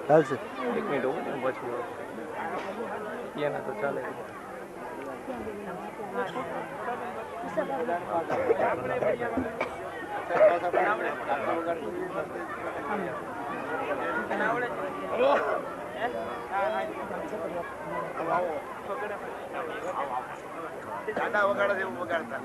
ચાલશે 1 મિનિટ પછી એના તો ચાલે દાદા વગાડે એવું વગાડતા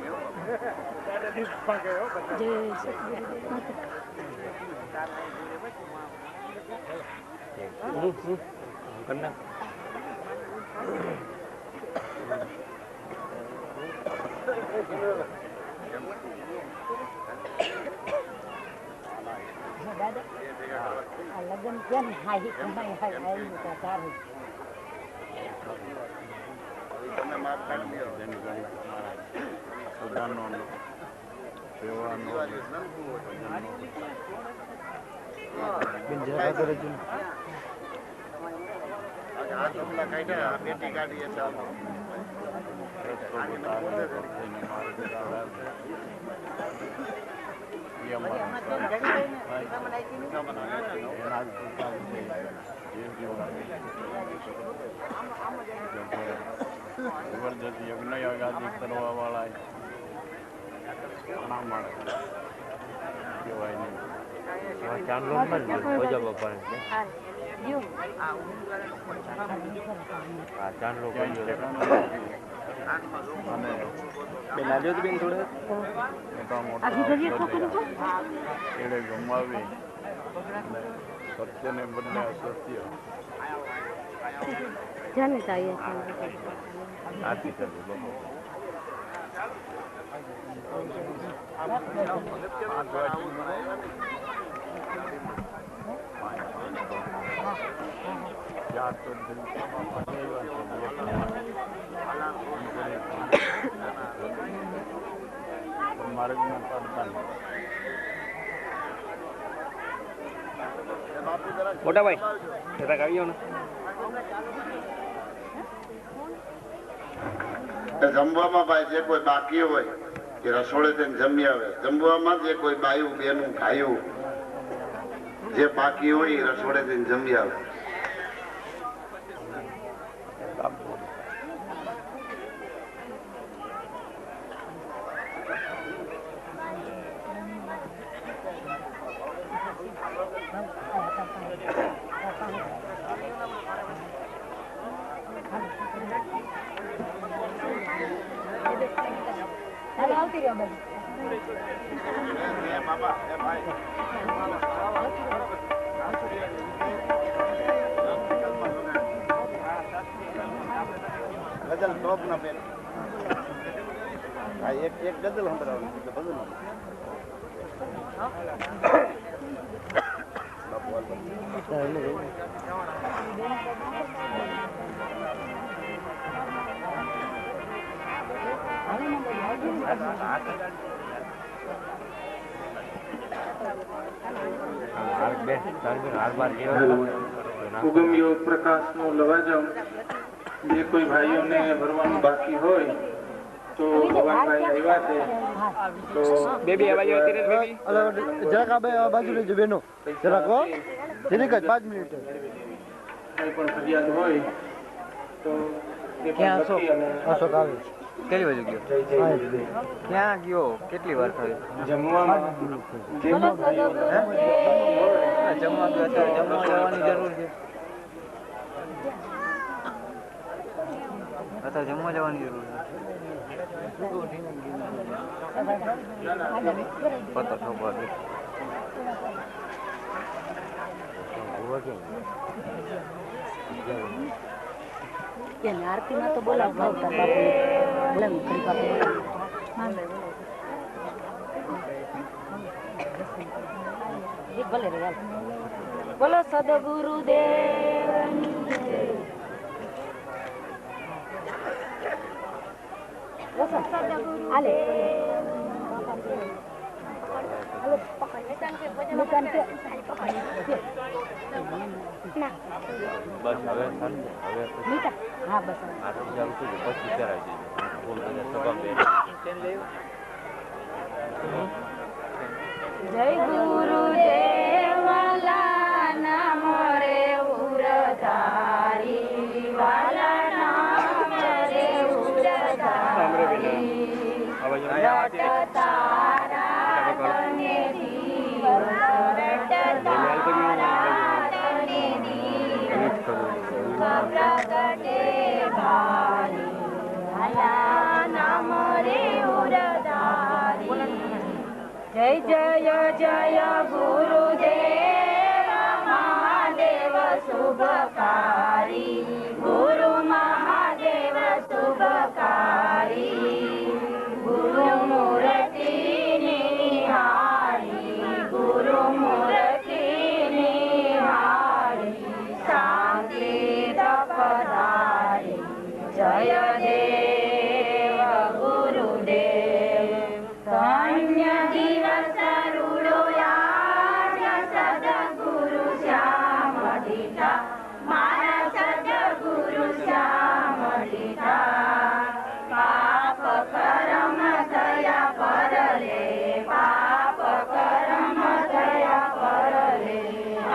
લગન કેમ હાઈ કમાઈ હાઈ તમે માફ કાઢી દો સુધારનો સેવાનો જરા કરે છે આ તમલા કાઢ્યા બેટી કાઢી ચાલો જબરદસ્ત યજ્ઞ યાગાદી કરવા વાળા ઘણા માણસ કહેવાય નહીં ચાંદલો ભોજા બાપા ચાંદલો અને બેન આવ્યો તો બેન થોડે મોટા મોટા એડે ગમાવી સત્યને બદલે અસત્ય જાને ચાહીએ આથી ચાલુ લોકો માર્ગમાં પડતા મોટા ભાઈ જરાક આવ્યો ને જમવામાં ભાઈ જે કોઈ બાકી હોય એ રસોડે થઈને જમી આવે જમવામાં જે કોઈ બાયું બેનું ખાયું જે બાકી હોય એ રસોડે થઈને જમી આવે આવતી રહ્યો બધું ગઝલ ટોપ ના બેન એક ગઝલ સંભળાવવાનું એટલે બધું ઉગમ્યો પ્રકાશ નો લવાજમ જે કોઈ ભાઈઓને ભરવાનું બાકી હોય તો ભગવાનભાઈ આવ્યા છે તો બેબી આવાજો અત્યારે બેબી જરાક આ બાજુ લેજો બેનો જરાક હો ઠીક જ 5 મિનિટ કઈ પણ ફરિયાદ હોય તો ક્યાં અશોક આવે કેટલી બાજુ ગયો ક્યાં ગયો કેટલી વાર થઈ જમવામાં જમવા ગયો અત્યારે જમવા જવાની જરૂર છે અત્યારે જમવા જવાની જરૂર છે પતો ઠોકવા દે આરતી માં તો બોલાવ ભાવતા બાપુ બોલાવ ખરી બાપુ ભલે રે બોલો સદગુરુદેવ આલે હાલો પકડ દુકાન કે પકડ ના બસ હવે સારું હવે મીઠા હા બસ 8,000 રૂપિયા પછી કરાવી દેજો બોલ બધા સભા બે જય ગુરુદેવ નામ રે ઉરધારી વાલા નામ રે ઉરધારી તારા તને દીવ તારા તને દીવ પ્રગટે ભારી વાલા નામ રે ઉરધારી જય જય જય ગુરુદેવ મહાદેવ શુભકારી ગુરુ મહાદેવ શુભકારી ગુરુ મૂર્તિ નિહાળી ગુરુ મૂર્તિ નિહાળી શાંતિ પધારી જય દેવ ગુરુદેવ ધન્ય દિવસ રૂડો યાદ સદગુરુ શ્યામ દીઠા મારા સદગુરુ શ્યામ દીઠા પાપ કરમ થયા પરલે પાપ કરમ થયા પરલે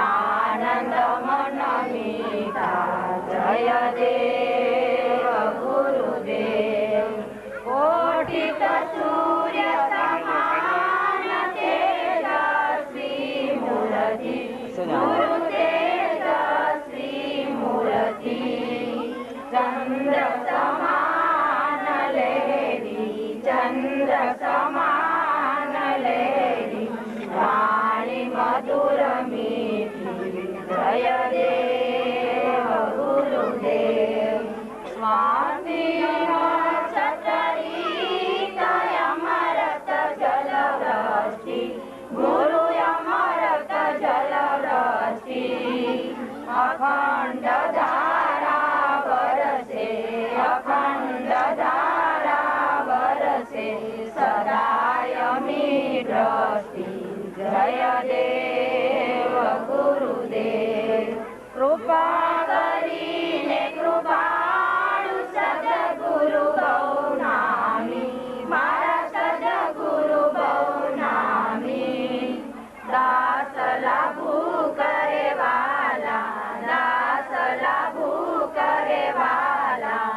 આનંદ મન મીઠા જય દેવ ગુરુદેવ કોટિક સૂર્ય સમાન તેજસ્વી મૂર્તિ ગુરુ તેજસ્વી મૂર્તિ ચંદ્ર સમાન લહેરી ચંદ્ર સમાન લહેરી વાણી મધુર મીઠી જય દેવ ગુરુદેવ સ્વાતિ છતરી અમૃત જલ વૃષ્ટિ ગુરુ અમૃત જલ વૃષ્ટિ અખંડ ધારા વરસે અખંડ ધારા વરસે સદાય મી દ્રષ્ટિ જય દેવ ગુરુદેવ કૃપા કરીને કૃપાળુ સદગુરુ બહુ નામી મારા સદગુરુ બહુ નામી દાસ લાભુ કરે વાલા દાસ લાભુ કરે વાલા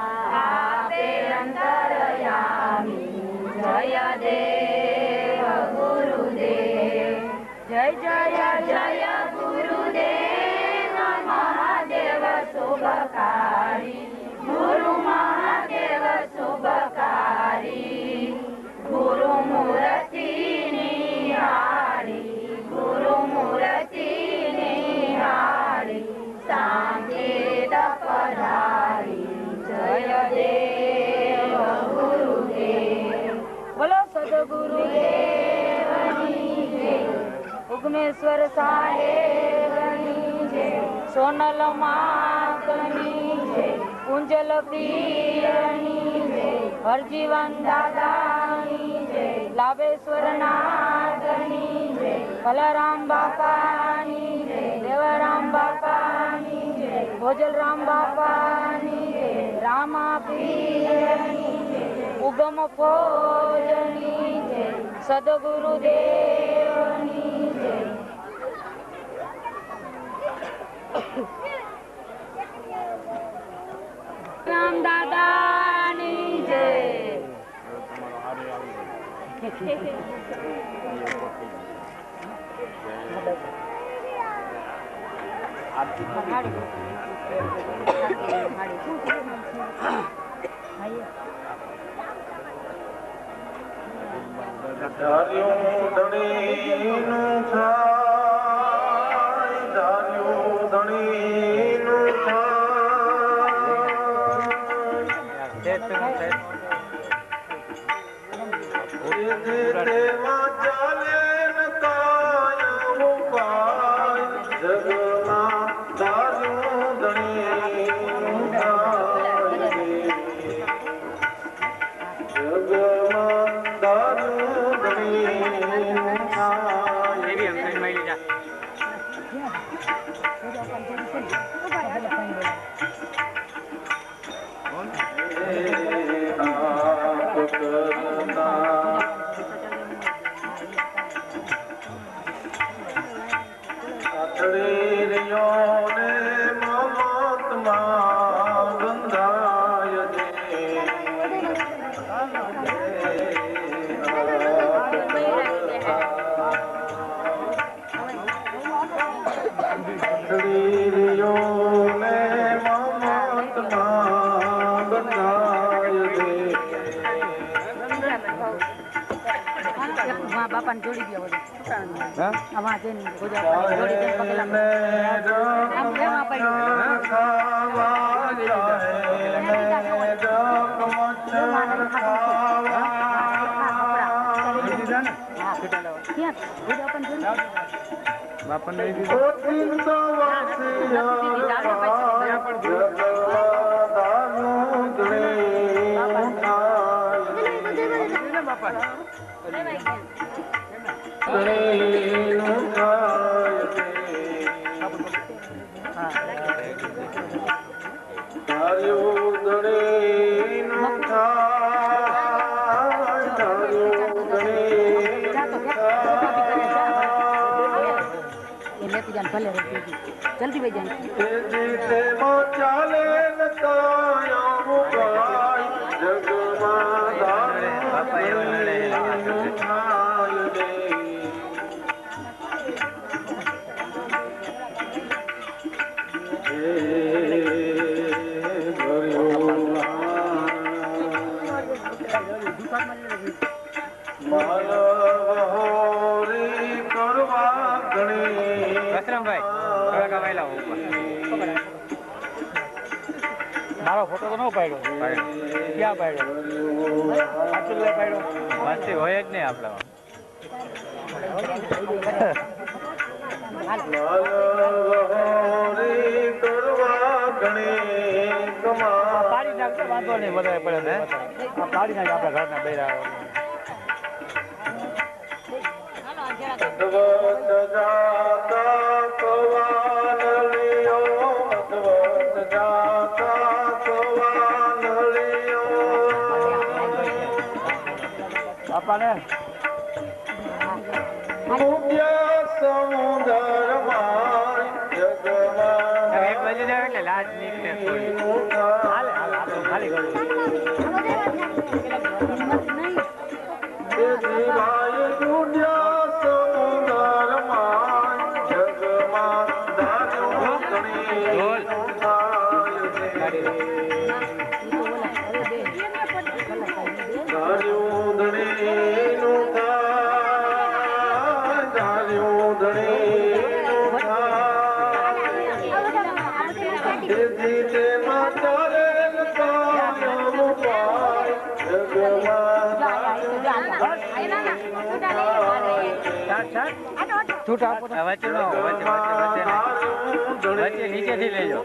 આપે અંતરયામી જય દેવ ગુરુદેવ જય જય જય ગુરુદેવ મહાદેવ શુભકારી ગુરુ મહાદેવ શુભકારી ગુરુ મૂર્તિ નિહાળી ગુરુ મૂર્તિ નિહાળી સાંકેત પધારી જય દેવ ગુરુદેવ બોલો સદગુરુદેવની જય ઉગમેશ્વર સાહેબની જય સોનલ માતની જય કુંજલ પ્રિયની જય હરજીવન દાદાની જય લાભેશ્વર નાથની જય કલારામ બાપાની જય દેવરામ બાપાની જય ભોજલરામ બાપાની જય રામા પ્રિયની જય ઉગમ ફોજની જય સદગુરુદેવની જય રામ દાદાની જય ધાર્યું ધણીનું થાય ધાર્યું ધણીનું થાય તેમાં ચાલે ન કાય ઉપાય જગમાં ધાર્યું ધણીનું થાય જગમાં ધાર્યું ધણીનું થાય બાપાને જોડી દે બધું હા આમાં જઈને જોડી દે પગલા આમ કેવા બાપાને ભલે જલ્દી ભાઈ મારો ફોટો તો ન પાડ્યો ક્યાં પાડ્યો પાડ્યો વાંચી હોય જ નહીં આપણા પાડી નાખતો વાંધો નહીં વધારે પડે ને પાડી નાખે આપણા ઘરના બેરા બાપાને લાજ નીકળે ખાલી છૂટા આપો વચ્ચે નીચેથી લેજો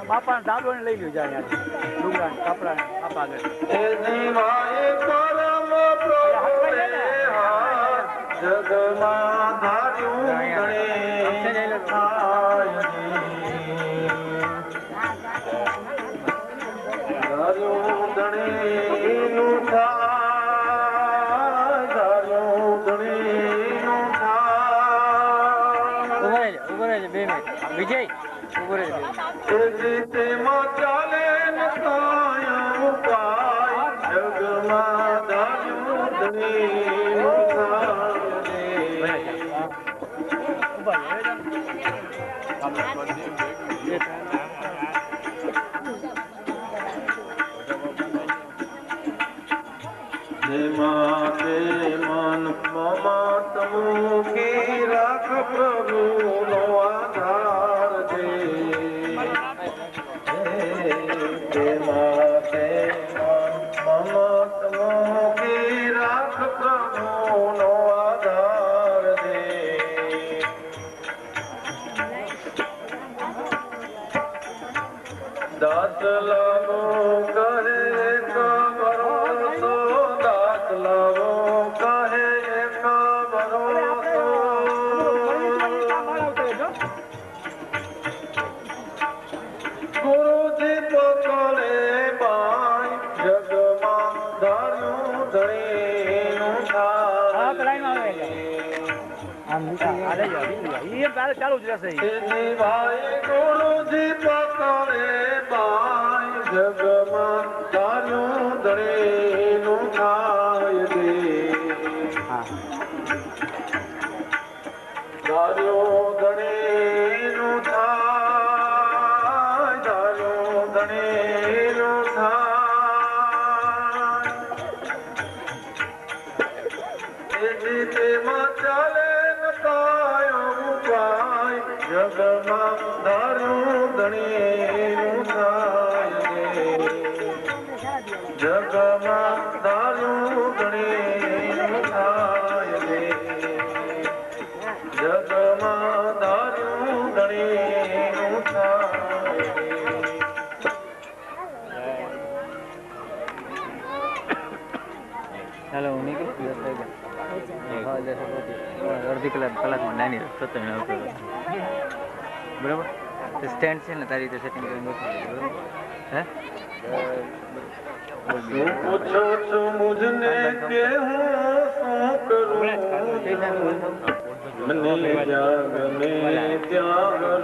બાપા દાદો ને લઈ લ્યો જાય ડુંગરા કપડા આપા વિજય મન મમા તમો દાસ લાવો કહે ભરોસો, દાસ લાવો કહે ભરોસો. ગુરુજી પકડે બાઈ જગમાં ધાર્યું ધણીનું ચાલુ જ રહેશે. ભાઈ ગુરુજી પકડે બાઈ જગમાં ધાર્યું ધણીનું થાય દે. ધાર્યું ધણીનું થાય, ધાર્યું ધણીનું થાય. તેથી તેમાં ચાલે ન કાયો ઉપાય, જગમાં ધાર્યું ધણીનું થાય દે. જગમાં ધાર્યું ધણીનું થાય દે. જગમાં ધાર્યું ધણીનું થાય દે. ચાલો હું નીકળું અડધી કલાકમાં નાની સત્તર આવતો બરાબર. સ્ટેન્ડ છે ને તારી રીતે સેટિંગ કરીને ગોઠવી બરાબર. હે પૂછો છો મુझने કે હું શું કરું, મને જાગને ત્યાં કરું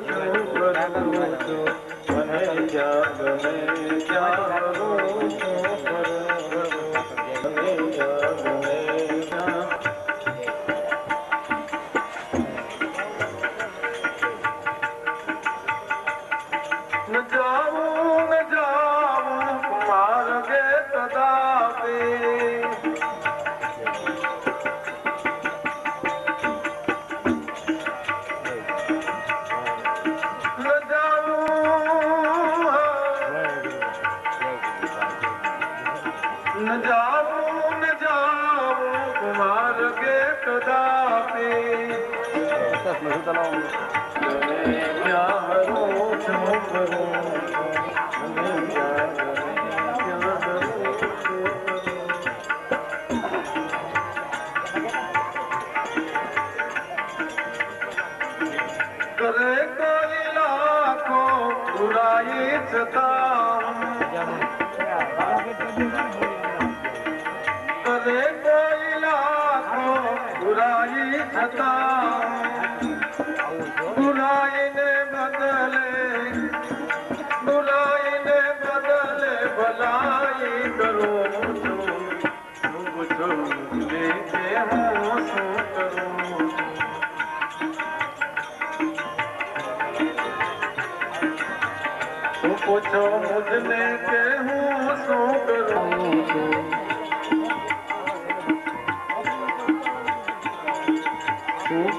છું, કરું છું. મને જાગને ત્યાં કરું છું, કરું છું. મને જાગને ત્યાં ન જાઉં માર્ગે કદાપી. ન જાઉં માર્ગે કદાપી. ત્યાં હરું છું, કરું કરે કોઈ લાખો બુરાઈ છતાં, કરે કોઈ લાખો બુરાઈ છતાં, બુરાઈને બદલે ભલાઈ કરું છું. પૂછો મુझे કે હું શું કરું. પૂછો મુझने કે હું શું કરું છું.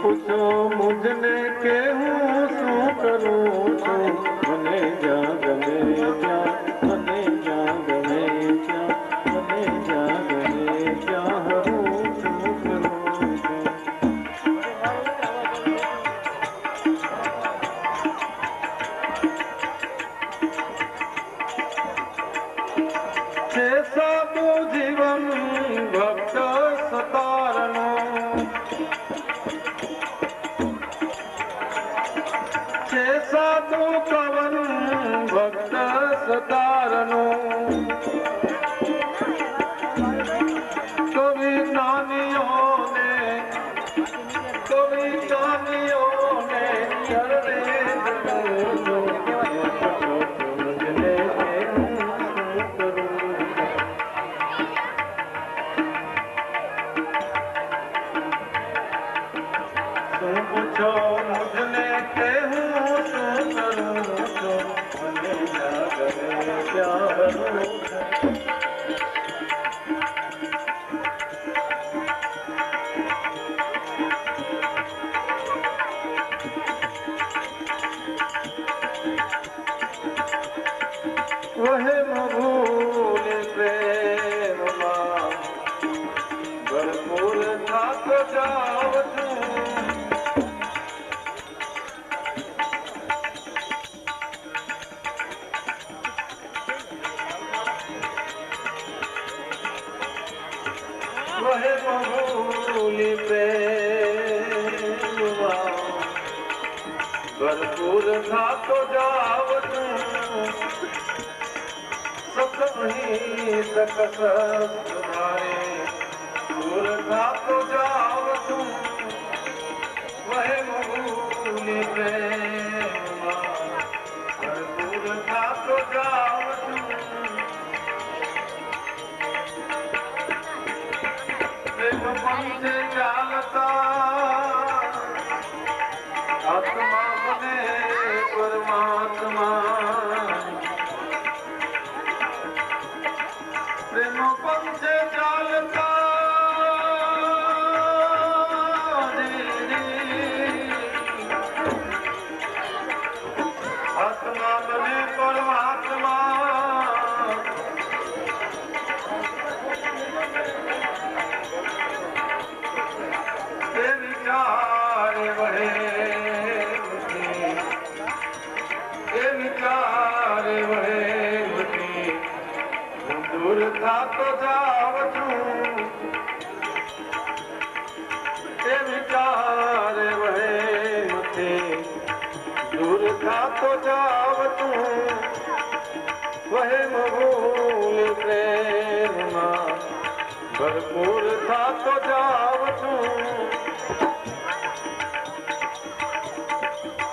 પૂછો મુझने કે હું શું કરું છું. મને જ્યાં ગમે ત્યાં, મને જ્યાં ગમે ત્યાં, મને જ્યાં ગમે ત્યાં હરું છું, કરું છું. છે સાદું જીવન ભક્ત સતારનું, છે સાદું કવન ભક્ત સતારનું. કવિ જ્ઞાનીઓને ચરણે જવું પૂછો મુझने કે હું શું કરું છું. મને જાગને ત્યાં હરું છું. વહેમ ભૂલ પ્રેમમાં ભરપૂર થાક જાઉં છું. वह मगूली प्रेम भरपूर था तो जाव तू सतही सकस तुम्हारे दूर था तो जाव तू वह मगूली प्रेम भरपूर था तो जाव तू प्रेम पंच चालता आत्मा बने परमात्मा प्रेम पंच चालता आत्मा बने परमात्मा ये विचार वहे ये विचार वहे दूर था तो जाव तू ये विचार वहे मुझे दूर था तो जाव तू वहे मगूल प्रेम भरपूर था तो जाव तू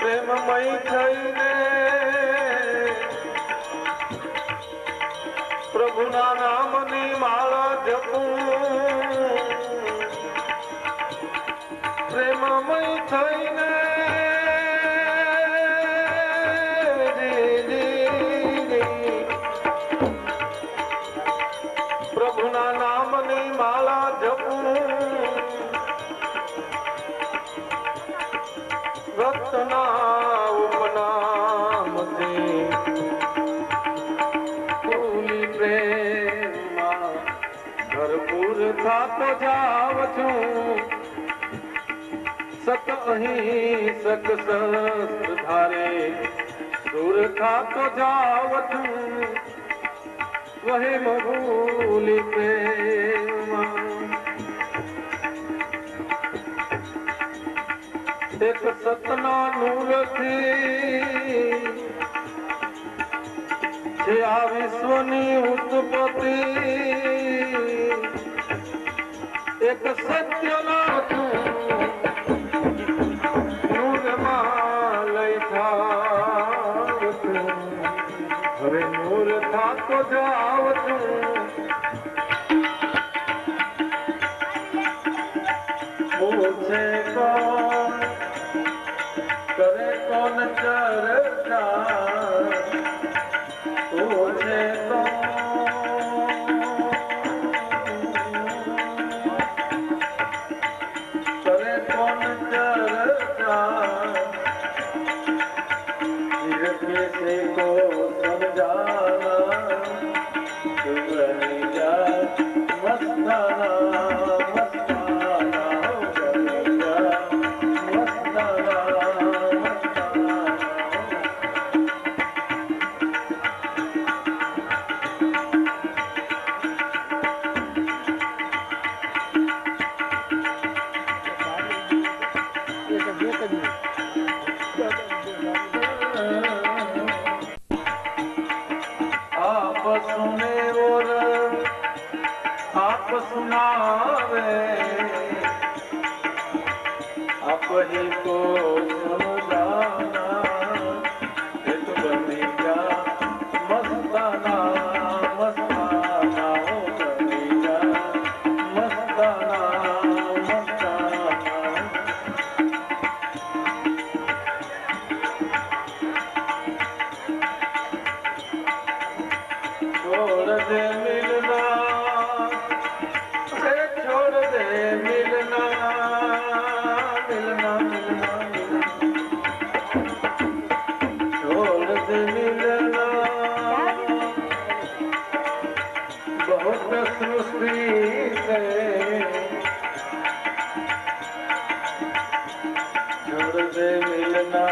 प्रेममयी થઈને પ્રભુના નામની માળા જપું પ્રેમમયી થઈને પ્રભુના નામની માળા જપું ભક્તના ઉપનામથી ભૂલી પ્રેમમાં ભરપૂર થાતો જાવ છું સત અહીં સક શસ્ત્ર ધારે દૂર થાતો જાવ છું વહે ભૂલી પ્રેમમાં એક સતના નૂરથી છે આ વિશ્વની ઉત્પત્તિ એક સત્યના નૂરમાં લઈ થાવ છું હવે નૂર થાતો જાવ છું પૂછે કોણ करे कौन चर्चा पूछे करे कौन चर्चा किसी को समझाना तुम नहीं जा मस्ताना आप सुने और आप सुनावे आप ही को समझाना एक बनी जा मस्ताना मस्ताना हो बनी जा मस्ताना मस्ताना छोड़ दे मिलना छोड़ दे मिलना मिलना मिलना मिलना छोड़ दे मिलना बहुत सृष्टि से छोड़ दे मिलना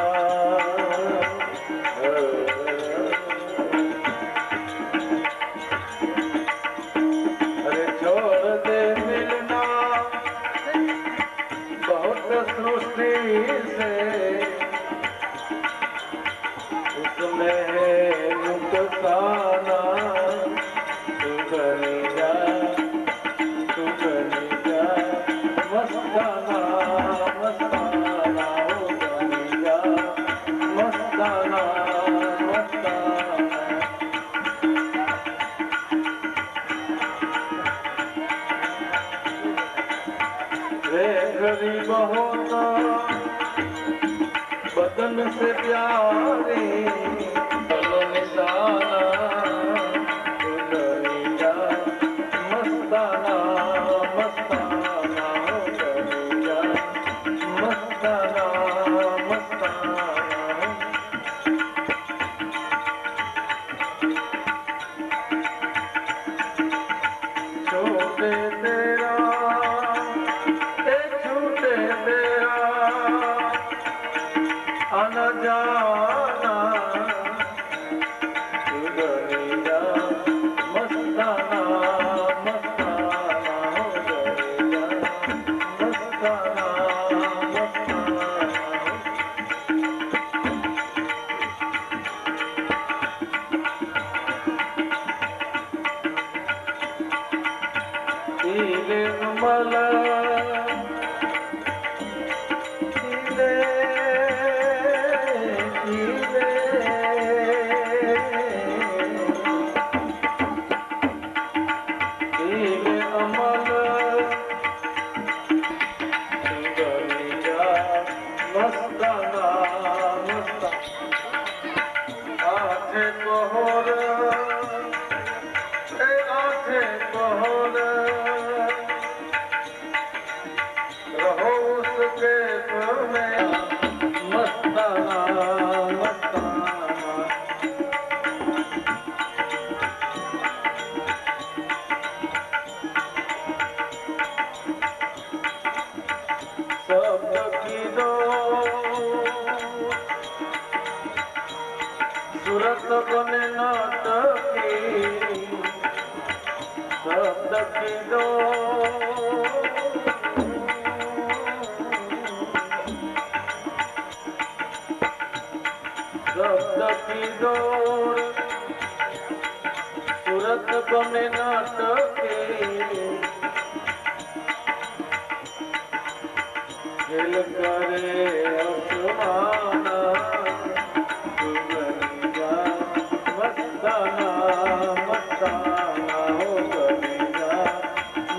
अरे छोड़ दे मिलना नुकसाना तू बनी जा मस्ताना मस्ताना हो बनी जा मस्ताना मस्ताना रे गरीब होता बदन से प्यारी चलो निशाना तू डरी जा मस्ताना मस्ताना हो डरी जा मस्ताना मस्ताना छोटे तेरा छूटे तेरा आना जाना तू डरी जा मस्ताना मस्ताना हो डरी जा मस्ताना मस्ताना ईले उमल रहो उसके में मस्ताना मस्ताना शब्द की दो सूरत बने नाटकी शब्द की दो शब्द की डोर सूरत बने नाटकी खेल करे आसमाना तू बनी जा मस्ताना मस्ताना हो बनी जा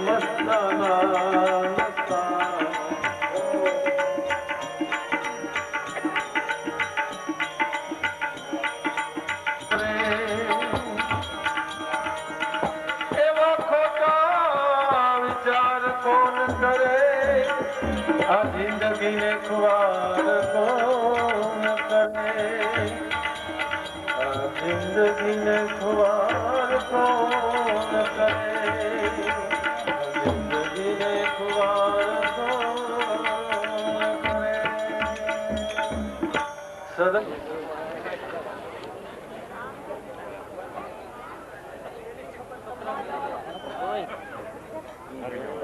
मस्ताना मस्ताना आ जिंदगी ने खुआर कौन करे आ जिंदगी ने खुआर कौन करे जिंदगी ने खुआर कौन करे सदा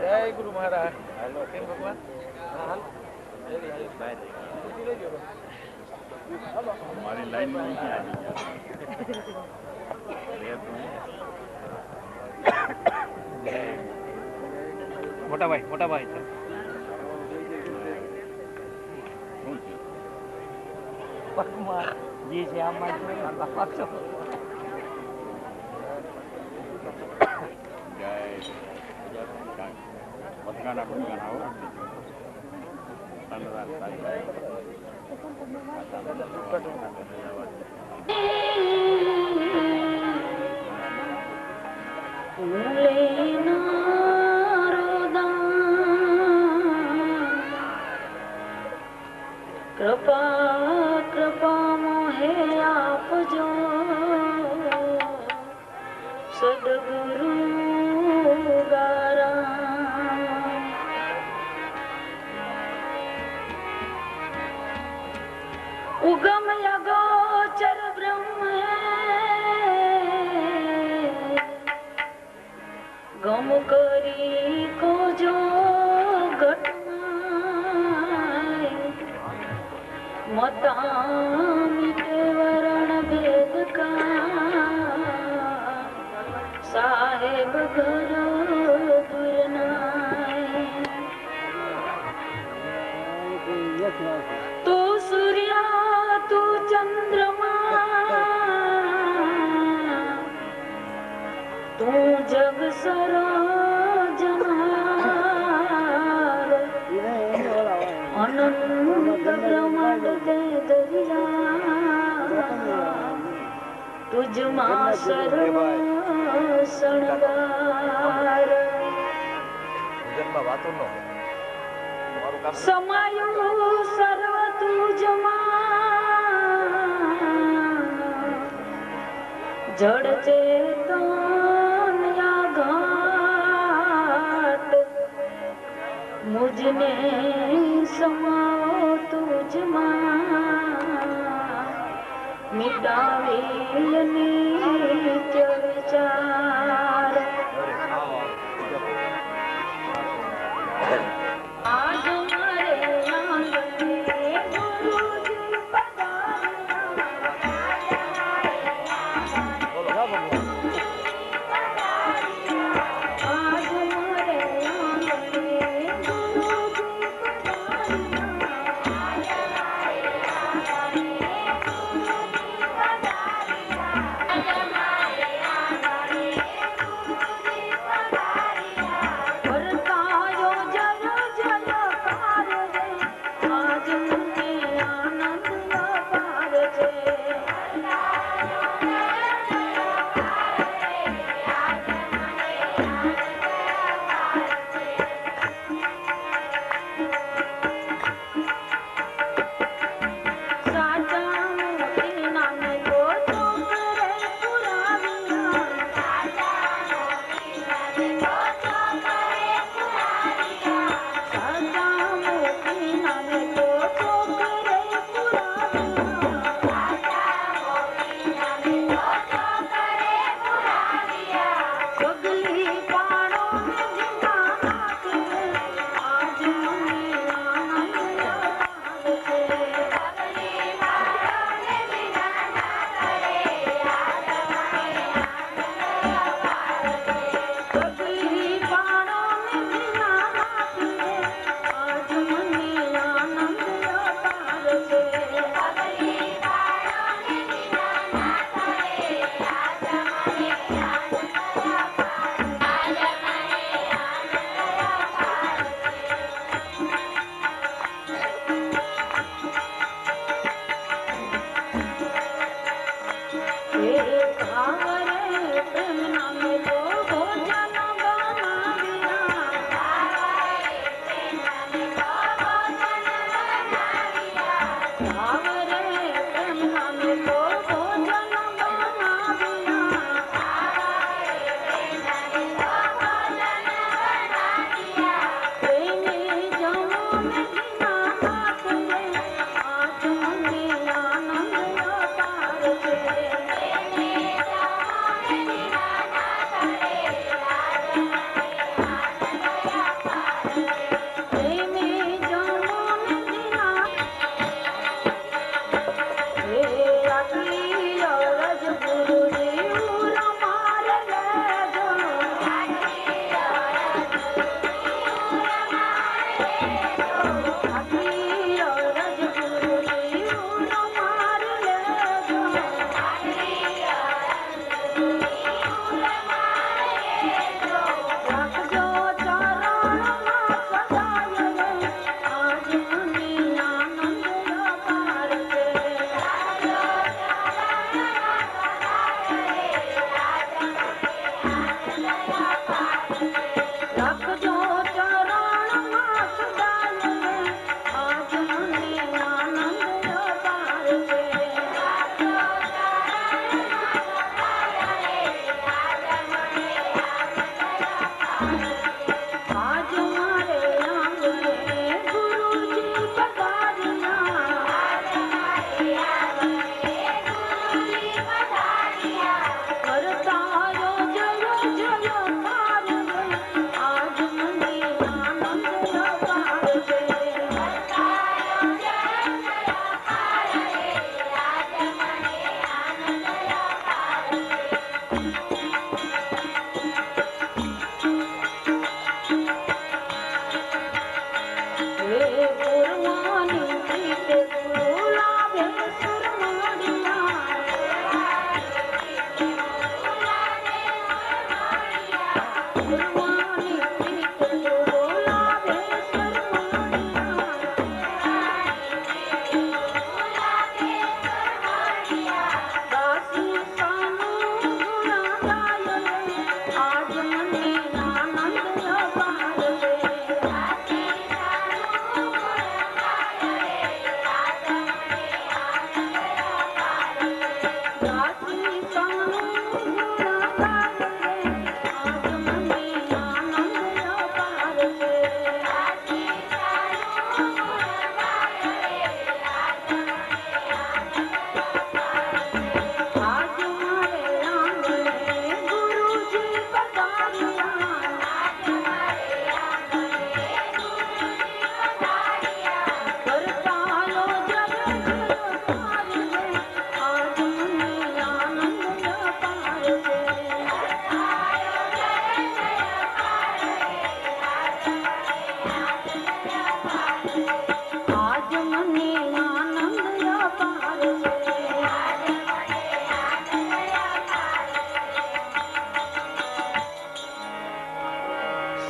જય ગુરુ મહારાજ કેમ ભગવાન हमारी लाइन में नहीं आ મોટા ભાઈ જે છે આમાં બધાના બધાના આવો कृपा कृपा मोहे आप जो सदगुरु गारा उगम यगोचर ब्रह्म है વગર દૂર નાય તું સૂર્યા તું ચંદ્રમા તું જગ સરોજનાર અનંત બ્રહ્માંડ તે દરિયા તુજમાં સર્વ શણગાર સમાયું સર્વ તુજમાં જડ ચેતન ઘાટ મુજને સમાવો તુજમાં મિટાવી નિત્ય વિચાર આજ મારે આંગણે ગુરુજી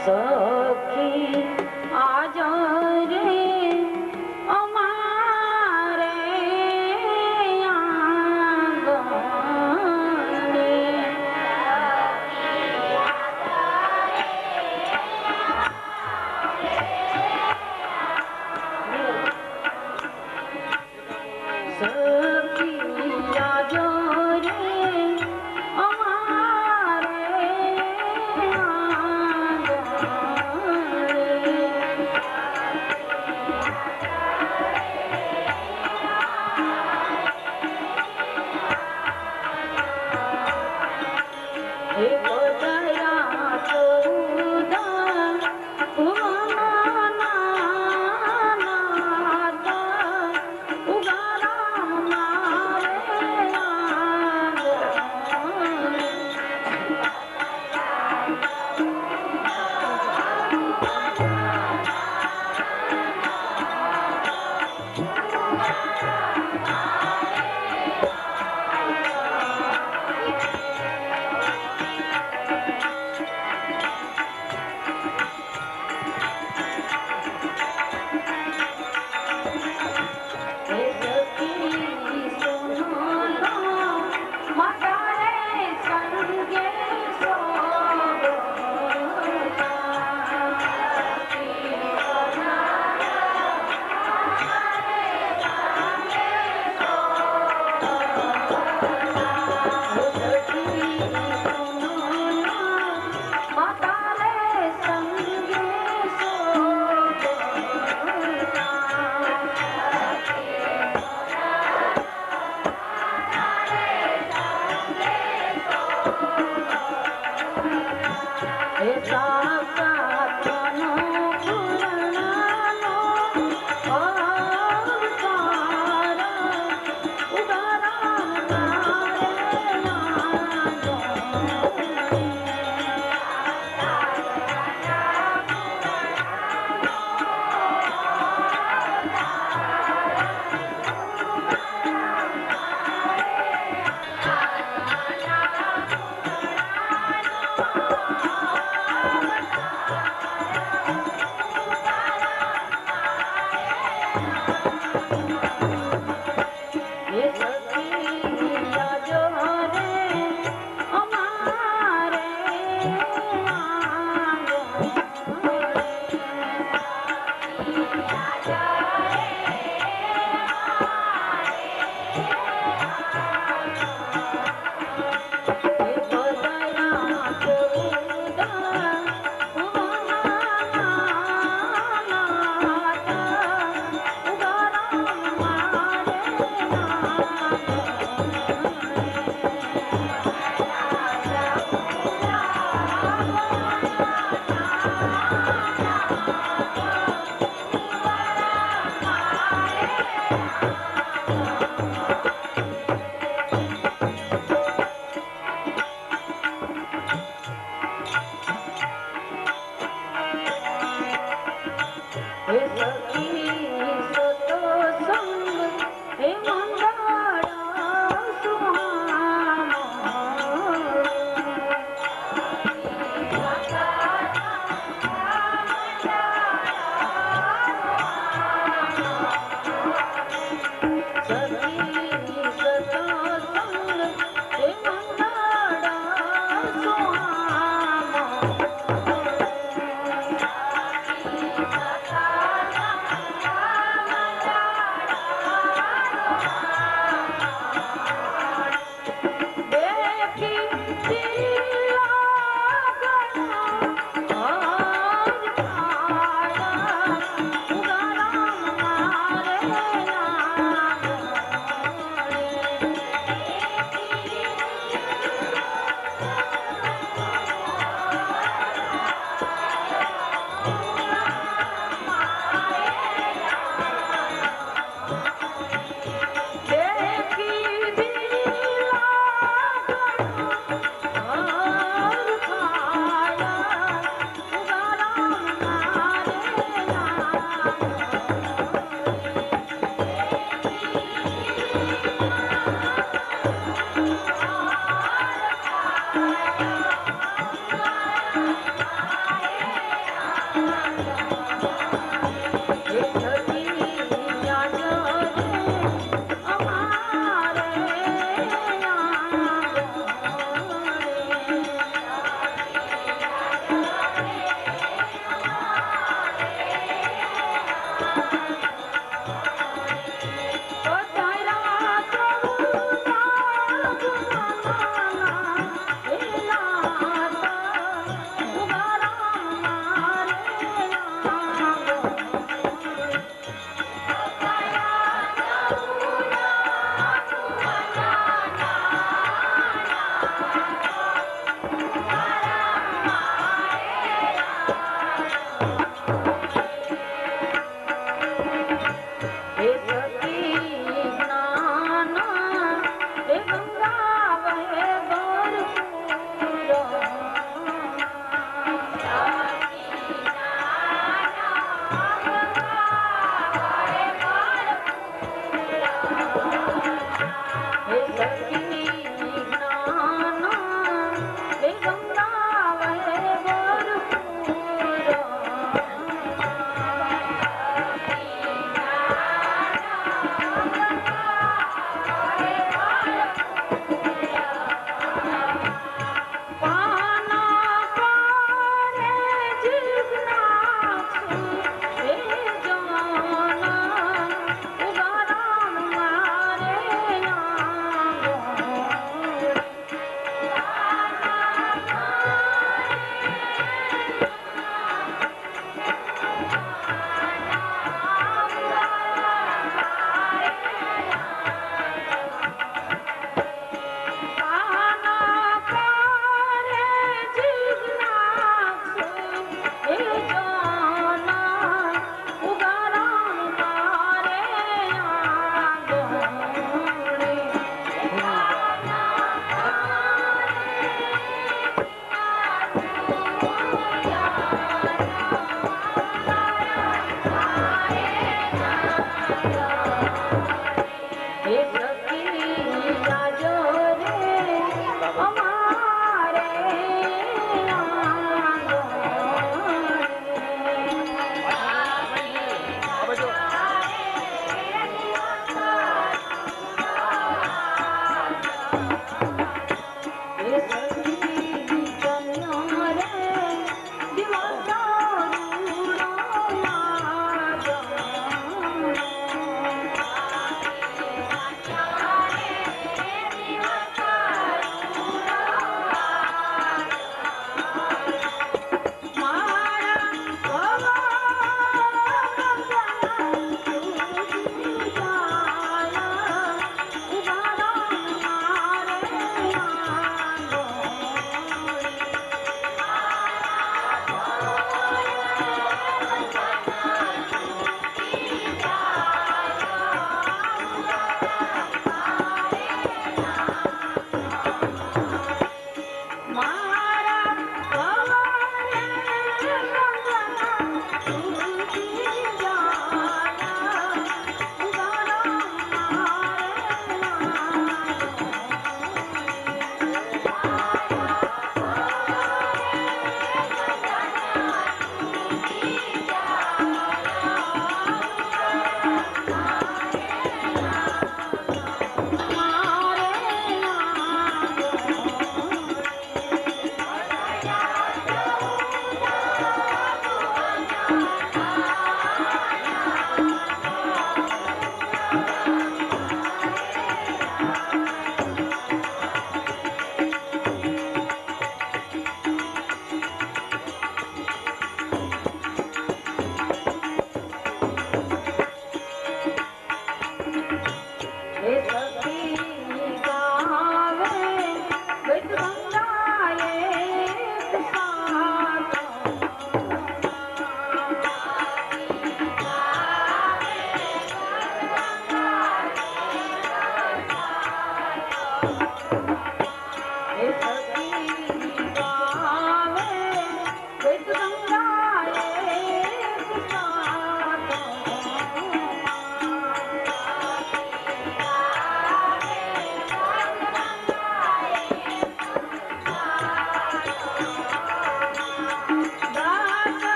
સખી આજો રે અમારે આંગણે સખી આજો રે અમારે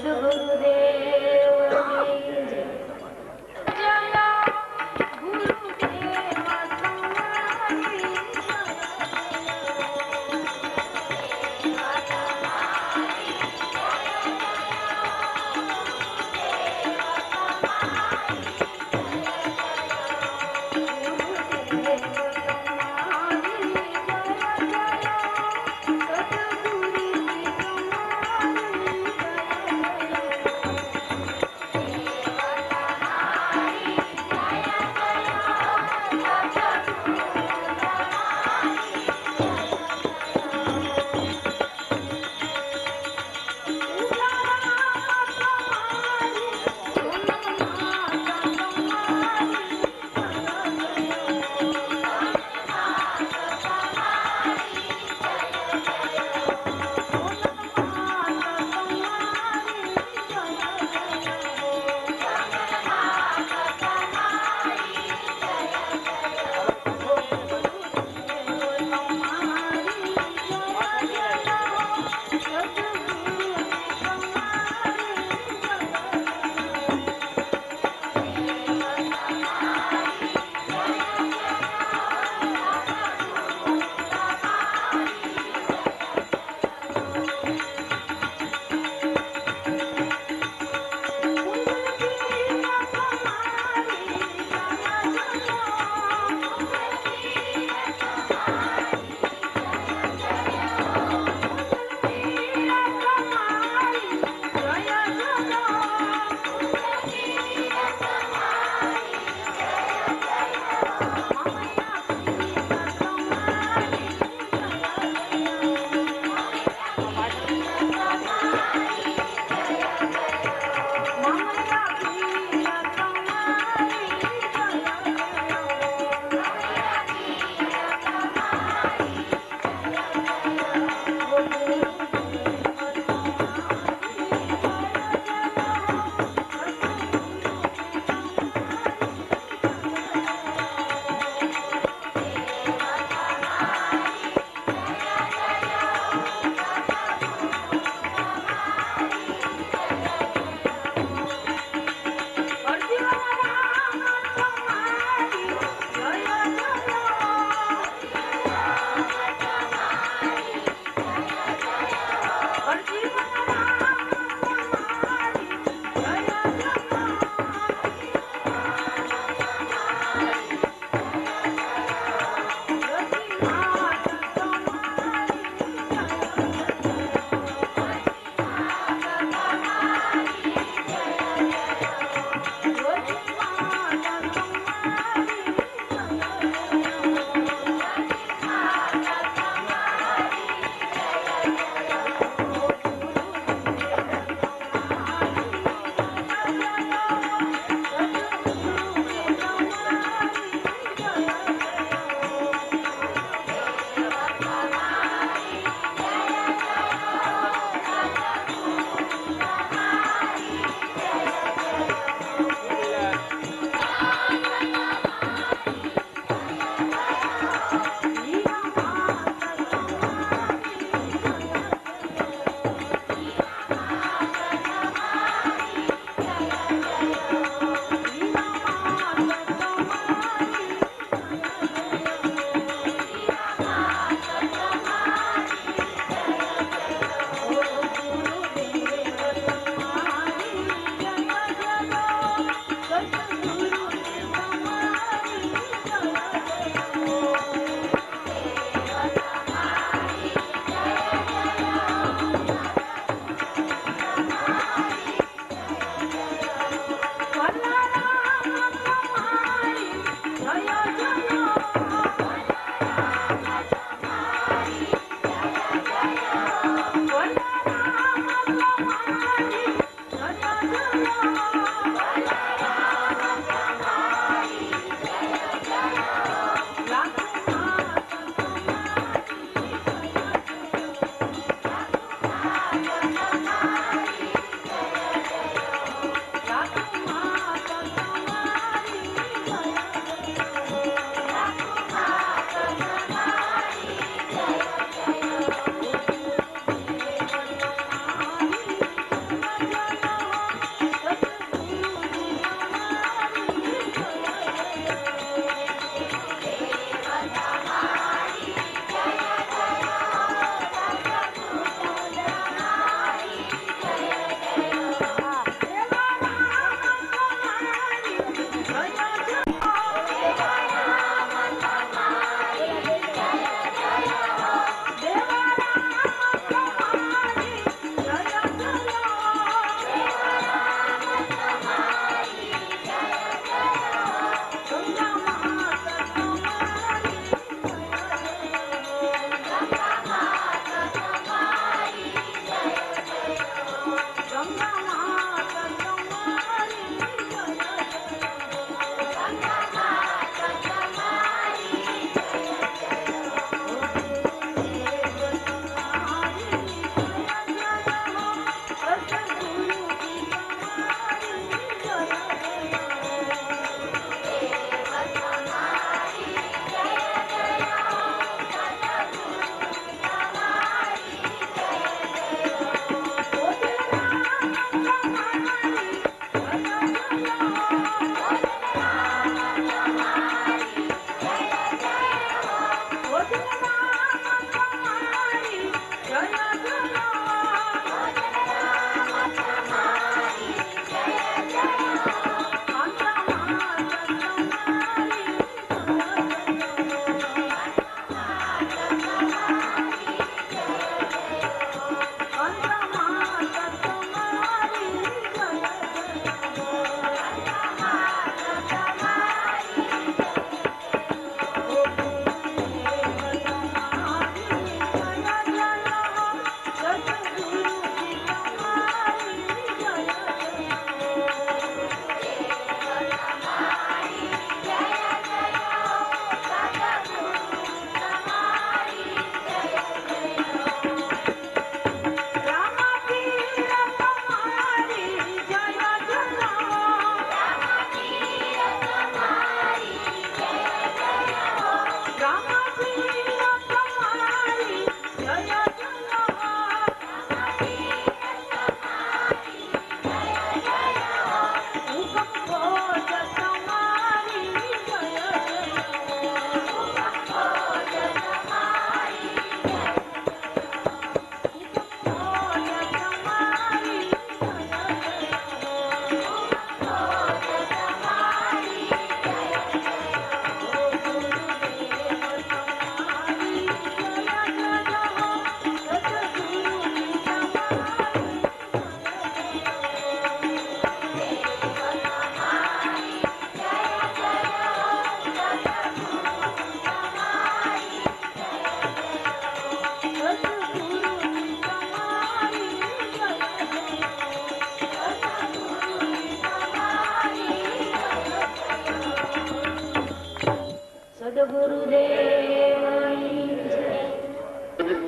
સતગુરુ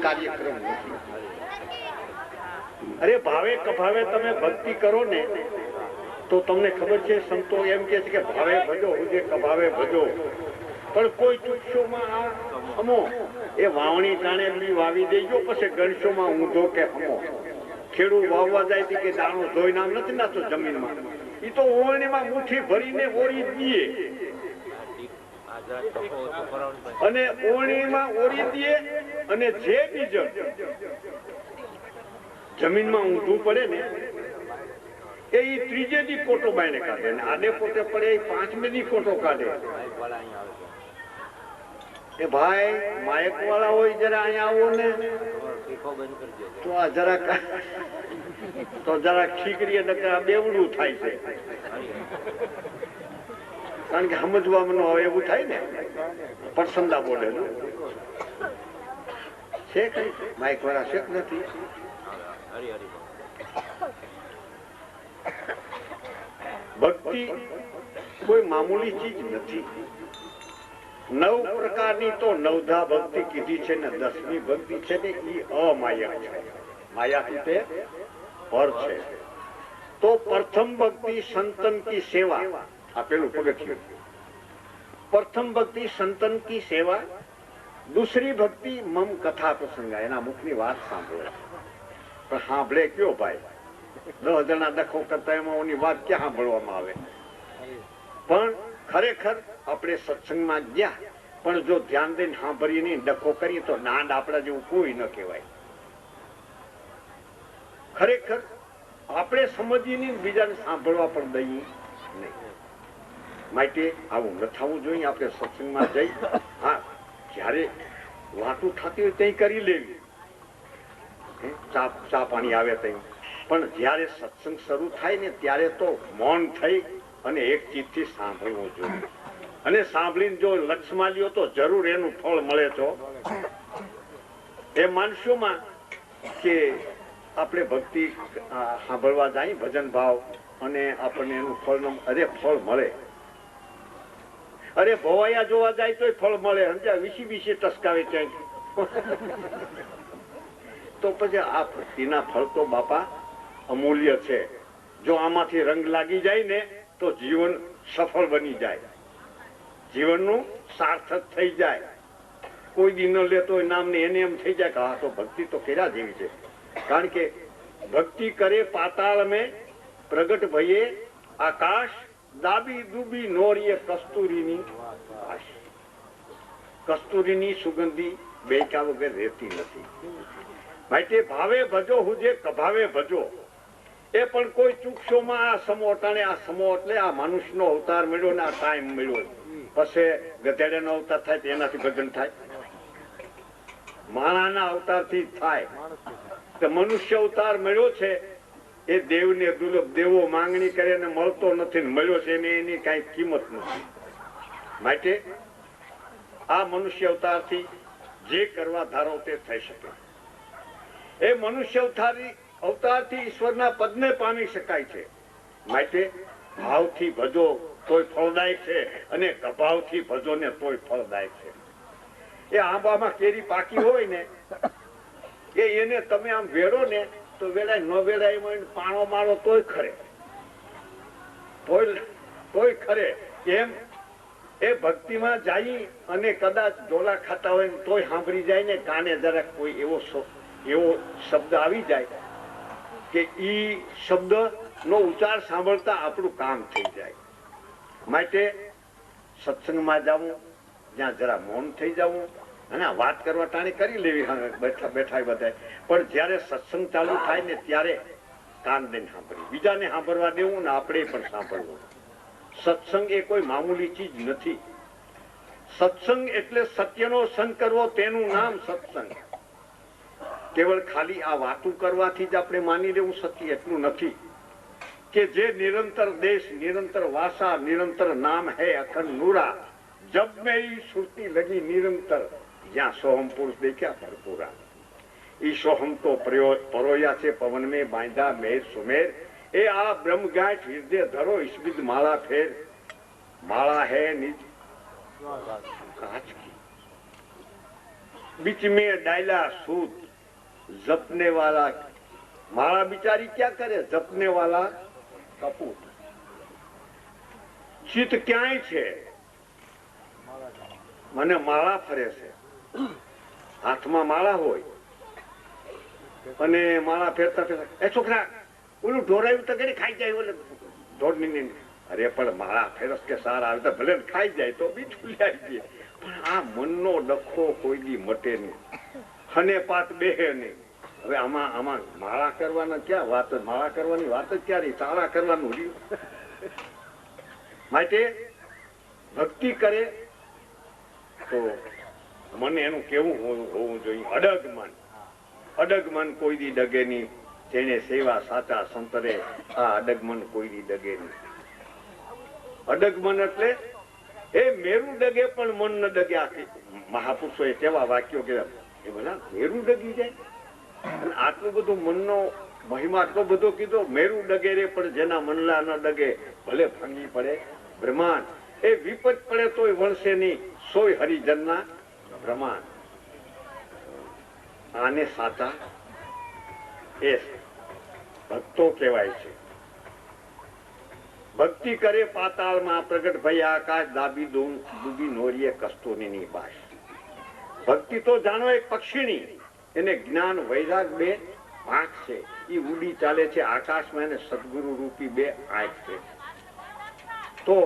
કાર્યક્રમ નથી. અરે ભાવે કભાવે તમે ભક્તિ કરો ને તો તમને ખબર છે, સંતો એમ કે છે કે ભાવે ભજો હુજે કભાવે ભજો, પણ કોઈ ચૂકશોમાં આ હમો એ વાવણી ટાણે બી વાવી દેજો, પછી ગણશોમાં ઊંધો કે હમો. ખેડૂત વાવવા જાય કે દાણો ધોઈ નામ નથી નાતો જમીનમાં, એ તો ઓરણીમાં મુઠ્ઠી ભરીને ઓરી દઈએ, અને ઓરણીમાં ઓરી દઈએ, અને જે બીજ જમીનમાં ઊંધું પડે ને એ ત્રીજે દી ફોટો બાઈને કાઢે, ને આડે પોતે પડે એ પાંચમે દી ફોટો કાઢે. એ ભાઈ માયક વાળા હોય જરા અહીંયા આવો ને તો આ જરા ખીકરી બેવડું થાય છે, કારણ કે સમજવામાં આવે એવું થાય ને. પરસંદા બોલે છે કઈ માઇક વાળા છે નથી. ભક્તિ કોઈ મામૂલી ચીજ નથી. 9 પ્રકારની તો નવધા ભક્તિ કીધી છે ને 10મી ભક્તિ છે ને એ અમાયક છે, માયાથી તે પર છે. તો પ્રથમ ભક્તિ સંતન કી સેવા, આ પેલું પગથિયું. પ્રથમ ભક્તિ સંતન કી સેવા, दूसरी भक्ति मम कथा प्रसंगा, एना मुखनी વાત સાંભળે. પણ સાંભળે કયો ભાઈ? 10 જણા ડખો કરતા એમાં ઓની વાત ક્યાં સાંભળવામાં આવે? પણ ખરેખર આપણે સત્સંગમાં ગયા પણ જો ધ્યાન દઈને સાંભળીએ નહીં, ડખો કરીએ તો નાંદ આપણા જેવું કોઈ ન કહેવાય. ખરેખર આપણે સમજીએ નહીં, બીજાને સાંભળવા પણ દઈએ નહીં. માટે આવું ન થવું જોઈએ. આપણે સત્સંગમાં જઈ, હા જયારે વાતું થતી હોય ત્યાં કરી લેવી, ચા પાણી આવે ત્યાં, પણ જયારે સત્સંગ શરૂ થાય ને ત્યારે તો મૌન થઈ અને એક ચીજથી સાંભળવું જોઈએ. અને સાંભળીને જો લક્ષમાં લ્યો તો જરૂર એનું ફળ મળે. તો એ માનસોમાં કે આપણે ભક્તિ સાંભળવા જાય, ભજન ભાવ, અને આપણને એનું ફળ મળે. અરે ભવાયા જોવા જાય તો ફળ મળે, સમજ્યા? વિસી ટસકાવે ક્યાંય. તો પછી આ ભક્તિના ફળ તો બાપા અમૂલ્ય છે. જો આમાંથી રંગ લાગી જાય ને તો જીવન સફળ બની જાય, જીવનનું સાર્થક થઈ જાય. કોઈ દી ન લેતો હોય નામ ને એને એમ થઈ જાય કે હા તો ભક્તિ તો કેરા જેવી છે. કારણ કે ભક્તિ કરે પાતાળ મેં પ્રગટ ભયે આકાશ, દાબી દુબી નોરીએ કસ્તુરીની આશ. કસ્તુરીની સુગંધી બેકા વગર રહેતી નથી. માટે ભાવે ભજો હુજે કભાવે ભજો, એ પણ કોઈ ચૂકશોમાં આ સમો અટાણે, આ સમો એટલે આ મનુષ્યનો અવતાર મળ્યો ને આ ટાઈમ મળ્યો, પછી ગધેડાનો અવતાર થાય તો એનાથી ભજન થાય, માણાના અવતારથી થાય. તો મનુષ્ય અવતાર મળ્યો છે એ દેવને દુર્લભ, દેવો માંગણી કરે ને મળતો નથી, મળ્યો છે એને એની કઈ કિંમત નથી. માટે આ મનુષ્ય અવતારથી જે કરવા ધારો તે થઈ શકે. એ મનુષ્ય અવતારથી ઈશ્વરના પદને પામી શકાય છે. માટે ભાવથી ભજો તોય ફળદાયક છે, અને કભાવથી ભજો ને તોય ફળદાયક છે. એ આંબામાં કેરી પાકી હોય ને એને તમે આમ વેરો ને તો વેલાય ન વેલાય પાણો મારો તોય ખરે, તોય ખરે. એમ એ ભક્તિમાં જાય અને કદાચ ઢોલા ખાતા હોય તોય સાંભળી જાય ને કાને જરાક કોઈ એવો શબ્દ આવી જાય કે ઈ શબ્દ નો ઉચ્ચાર સાંભળતા આપણું કામ થઈ જાય. માટે સત્સંગમાં જવું, જ્યાં જરા મૌન થઈ જવું, અને વાત કરવા ટાણી કરી લેવી બેઠા બેઠા બધા. પણ જયારે સત્સંગ ચાલુ થાય ને ત્યારે કાન દઈને સાંભળવું, બીજાને સાંભળવા દેવું ને આપણે પણ સાંભળવું. સત્સંગ એ કોઈ મામૂલી ચીજ નથી. સત્સંગ એટલે સત્યનો સંગ કરવો, તેનું નામ સત્સંગ. કેવળ ખાલી આ વાતું કરવાથી જ આપણે માની લેવું સત્ય એટલું નથી. કે જે નિરંતર દેશ, નિરંતર વાસા, નિરંતર નામ હે અખંડ નૂરા, જબ મેરી સુરતી લગી નિરંતર, જ્યાં સોહમ પુરુષ દેખ્યા ભરપૂરા. ઈ સોહમ તો પરોયા છે પવન મેં બાંધા મેર સુમેર, એ આ બ્રહ્મગાંઠ હૃદય ધરો ઈસ્મિદ માળા ફેર. માળા હે નિજ कांच की। बीच में डायला सूत, जपने वाला माला बिचारी क्या करे, जपने वाला कपूत। ચિત્ત ક્યાંય છે, મને માળા ફરે છે, હાથમાં માળા હોય અને માળા ફેરતા ફેરતા, એ છોકરા ઓલું ઢોરાયું તો કરી ખાઈ જાય, ઓલે ઢોરની, અરે પણ માળા ફેરસ કે સારા આવે તો ભલે ખાઈ જાય તો બીજું લઈ જાય, પણ આ મનનો ડખો કોઈ દી મટે નહીં, હને પાત બેહે નહીં. હવે આમાં માળા કરવાના ક્યાં વાત, માળા કરવાની વાત જ ક્યારે, સારા કરવાનું રહ્યું. માટે ભક્તિ કરે તો મને એનું કેવું હોવું જોઈએ, અડગ મન. અડગ મન કોઈ દી ડગે નહીં, જેને સેવા સાચા સંતરે, આ અડગ મન કોઈ દી ડગે નહીં. અડગ મન એટલે એ મેરું ડગે પણ મન ન ડગે. આખી મહાપુરુષો એ કેવા વાક્યો કે એ બધા મેરું ડગી જાય. અને આટલું બધું મનનો મહિમા આટલો બધો કીધો, મેરું ડગે રે પણ જેના મનલા ન ડગે, ભલે ભાંગી પડે બ્રહ્માંડ, એ વિપત પડે તોય વળશે નહીં, સોય હરિજનના બ્રહ્માંડ. આને સાચા એ ભક્તો કહેવાય છે. ભક્તિ કરે પાતાળમાં પ્રગટ ભય આકાશ, દાબી ડૂબી નોરીએ કસ્તુરીની બાશ. ભક્તિ તો જાણો એક પક્ષીની, એને જ્ઞાન વૈરાગ બે આંખ છે, એ ઉડી ચાલે છે આકાશમાં, એને સદગુરુ રૂપી બે આંખ છે. તો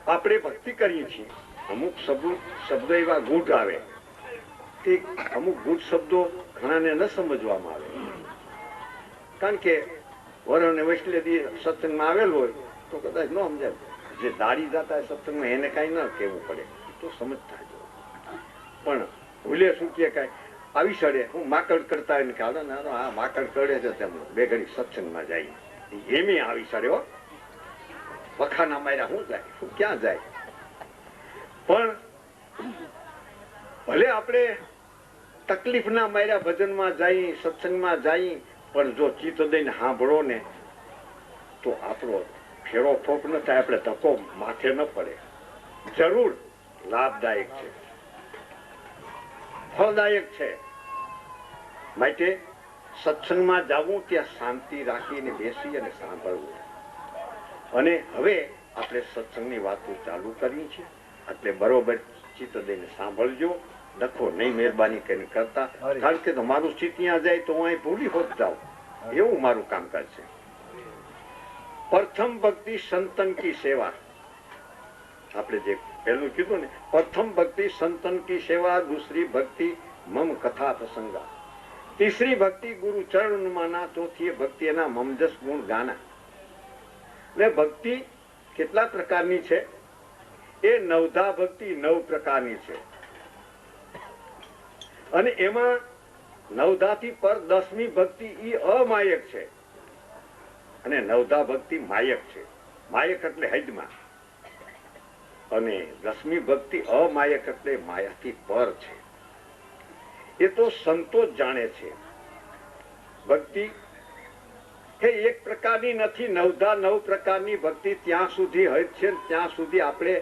આપણે ભક્તિ કરીએ છીએ, અમુક શબ્દો એવા ગૂઢ આવે, તે અમુક ગૂઢ શબ્દો ઘણાને ન સમજવામાં આવે, કારણ કે વરણ વૈષ્ણવી સત્સંગમાં આવેલ હોય તો કદાચ ન સમજાય. જે દાડી જતા સત્સંગમાં એને કઈ ન કહેવું પડે, તો સમજતા જ. પણ ભૂલે શું કે કઈ આવી સડે, હું માકડ કરતા હોય ને કે હા માકડ કરે છે, તેમ બે ઘડી સત્સંગમાં જાય, એમ આવી સડ્યો વખાના માર્યા શું જાય, શું ક્યાં જાય. પણ ભલે આપણે તકલીફ ના માર્યા ભજનમાં જાય, સત્સંગમાં જાય, પણ જો ચિત્ત દઈને સાંભળો ને તો આપણો ફેરો ફોક ન થાય, આપણે ધક્કો માથે ન પડે. જરૂર લાભદાયક છે, ફળદાયક છે. માટે સત્સંગમાં જવું, ત્યાં શાંતિ રાખીને બેસી અને સાંભળવું. અને હવે આપણે સત્સંગની વાતો ચાલુ કરી છે, એટલે બરોબર ચિત્ત દઈને સાંભળજો, ડખો નહીં મહેરબાની કરીને કરતા, કારણ કે મારું ચિત્ત ત્યાં જાય તો હું અહીં ભૂલી હોત જાઉં, એવું મારું કામકાજ છે. પ્રથમ ભક્તિ સંતન કી સેવા, આપણે જે પહેલું કીધું ને, પ્રથમ ભક્તિ સંતન કી સેવા, दूसरी ભક્તિ મમ કથા પ્રસંગા, तीसरी भक्ति गुरु चरण माना, चौथी भक्ति एना ममजस गुण गाना. એટલે ભક્તિ કેટલા પ્રકારની છે, એ નવધા ભક્તિ 9 પ્રકારની છે, અને એમાં નવધાથી પર 10મી ભક્તિ ઈ અમાયક છે, અને નવધા ભક્તિ માયક છે. માયક એટલે હદમાં, અને 10મી ભક્તિ અમાયક એટલે માયાથી પર છે. એ તો સંતો જ જાણે છે. ભક્તિ એ એક પ્રકારની નથી, 9 પ્રકારની ભક્તિ ત્યાં સુધી હદ છે, ત્યાં સુધી આપણે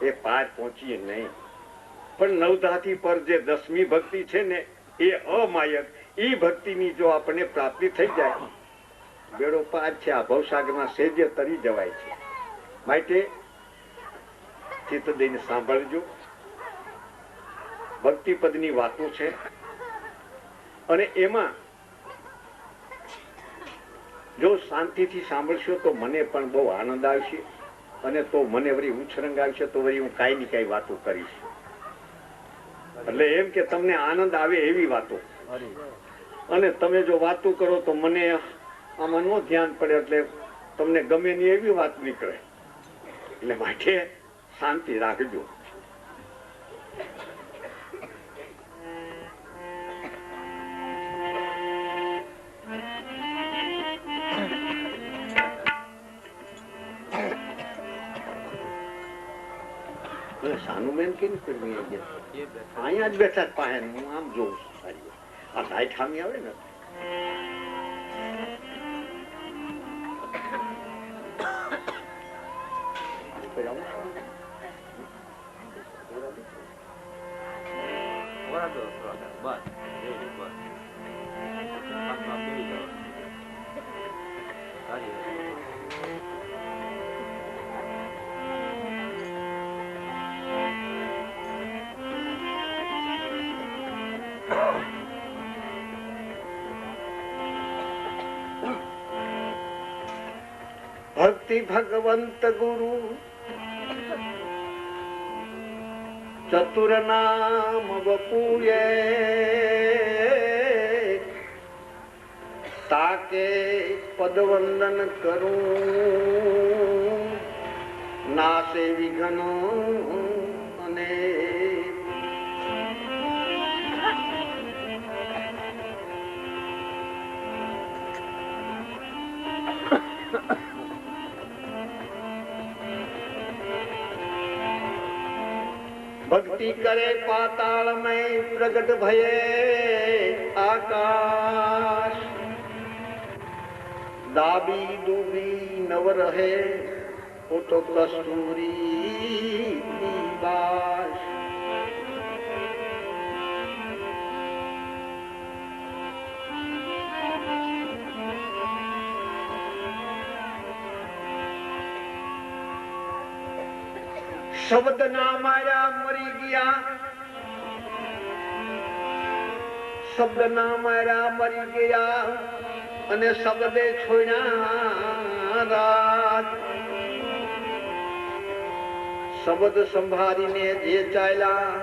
એ પાર પહોંચીએ નહીં. પણ 9થી પર જે 10મી ભક્તિ છે ને, એ અમાયક, એ ભક્તિની જો આપણને પ્રાપ્તિ થઈ જાય, બેડો પાર છે, આ ભવસાગરમાં સેજે તરી જવાય છે. માટે ચિત્ત દઈને સાંભળજો. ભક્તિ પદની વાતો છે, અને એમાં જો શાંતિથી સાંભળશો તો મને પણ બહુ આનંદ આવશે, અને તો મને વળી ઉછરંગ આવશે, તો વળી હું કાંઈ ની કાંઈ વાતો કરીશ. એટલે એમ કે તમને આનંદ આવે એવી વાતો, અને તમે જો વાતો કરો તો મને આમાં નો ધ્યાન પડે, એટલે તમને ગમે નહીં એવી વાત નીકળે. એટલે માટે શાંતિ રાખજો. સાનુબેન કેમ કરવી અહીંયા જ બેઠા પાસે, હું આમ જોઉં છું. સારી આ લાઈટ ખામી આવે ને, પછી આવું વરાદો થોડા બસ રેડી બસ આમ બેસી જાવ સારી ભક્તિ ભગવંત ગુરુ ચતુર નામ બપુએ તાકે પદવંદન કરું નાશે વિઘ્ન અને ભક્તિ કરે પાતાળ મેં પ્રગટ ભયે આકાશ દાબી દુબી નવ રહે તો કસ્તુરી બાસ શબ્દ ના માર્યા મરી ગયા શબ્દ ના માર્યા મરી ગયા અને શબ્દે છોડ્યા રાત શબ્દ સંભાળીને જે ચાલ્યા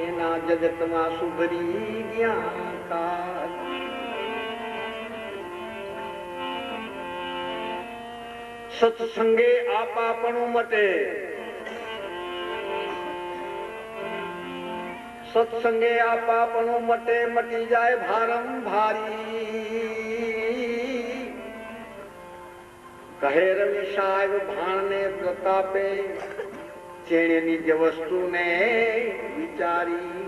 એના જગતમાં સુધરી ગયા કાળ સત્સંગે આપાપણું મટે સત્સંગે આપાપણું મટે મટી જાય ભારમ ભારી કહે રવિ સાહેબ ભાણને પ્રતાપે ચેણીની જે વસ્તુને વિચારી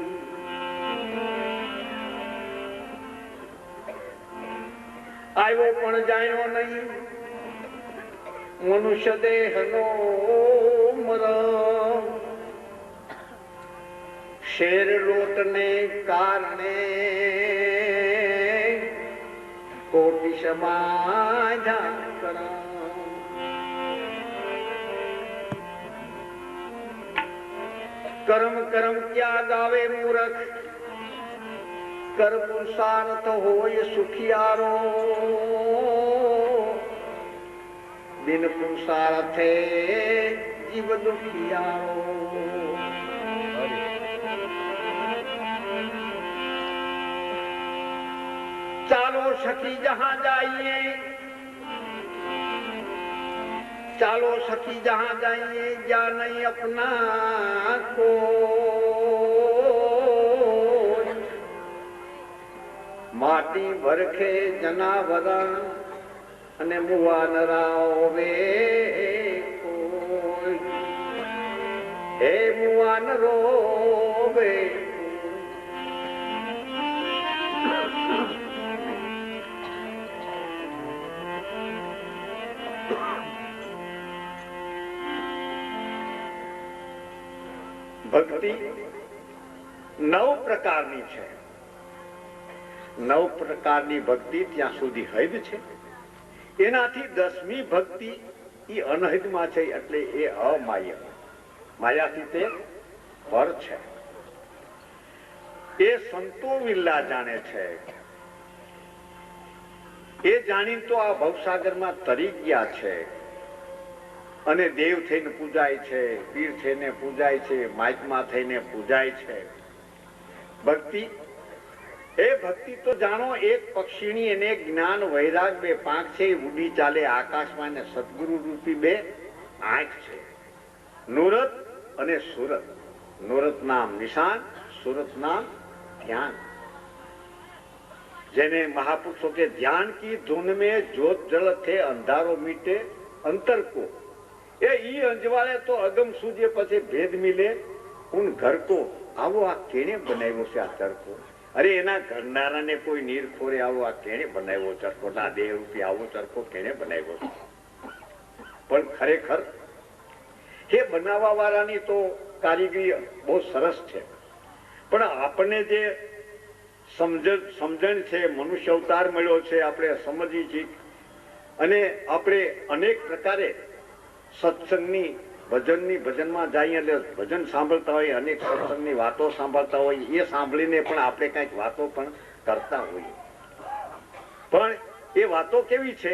આવ્યો પણ જાણ્યો નહીં મનુષ્ય દેહનો મરમ શેર લોટને કારણે કોટી સમાજ કર્મ કર્મ ક્યાં ગાવે મૂર્ખ કર પુરુષાર્થ હોય સુખિયારો બિન પુરુષાર્થે જીવ દુખિયારો ચાલો સખી જહાં જાઈએ ચાલો સખી જહાં જાઈએ જ્યાં નહીં અપના કો માટી ભરખે જનાવરણ અને મુવાન રાવે કોઈ હે મુવાન રોવે ભક્તિ 9 પ્રકારની છે 9 પ્રકારની ભક્તિ ત્યાં સુધી હૈદ છે એનાથી 10મી ભક્તિ એ અનહદમાં છે એટલે એ અમાય માયાથી તે પર છે એ સંતો વિલ્લા જાણે છે એ જાણીને તો આ ભવસાગરમાં તરી ગયા છે અને દેવ થઈને પૂજાય છે પીર થઈને પૂજાય છે માઇકમાં થઈને પૂજાય છે ભક્તિ એ ભક્તિ તો જાણો એક પક્ષીની એને જ્ઞાન વૈરાગ 2 પાંખ છે ઉડી ચાલે આકાશમાં ને સદગુરુ રૂપી 2 આંખ છે નુરત અને સુરત નુરત નામ નિશાન સુરત નામ ध्यान જેને મહાપુરુષો કે ध्यान की धुन में ज्योत जल थे अंधारो मीटे अंतर को એ ઈ અંજવાળે તો અગમ સૂજે પછી ભેદ મિલે ઉન ઘર કો આવો આ કેણે બનાવ્યો છે આ ચરકો અરે એના ઘરનારાને કોઈ નીર ખોરે આવો આ કેણે બનાવ્યો ચરકો ના દેહ રૂપી આવો ચરકો કેણે બનાવ્યો પણ ખરેખર એ બનાવવા વાળાની તો કારીગરી બહુ સરસ છે, પણ આપણને જે સમજણ છે, મનુષ્ય અવતાર મળ્યો છે, આપણે સમજી છીએ અને આપણે અનેક પ્રકારે સત્સંગની ભજનમાં જઈએ એટલે ભજન સાંભળતા હોય, અનેક સત્સંગની વાતો સાંભળતા હોય, એ સાંભળીને પણ આપણે કઈક વાતો પણ કરતા હોઈએ. પણ એ વાતો કેવી છે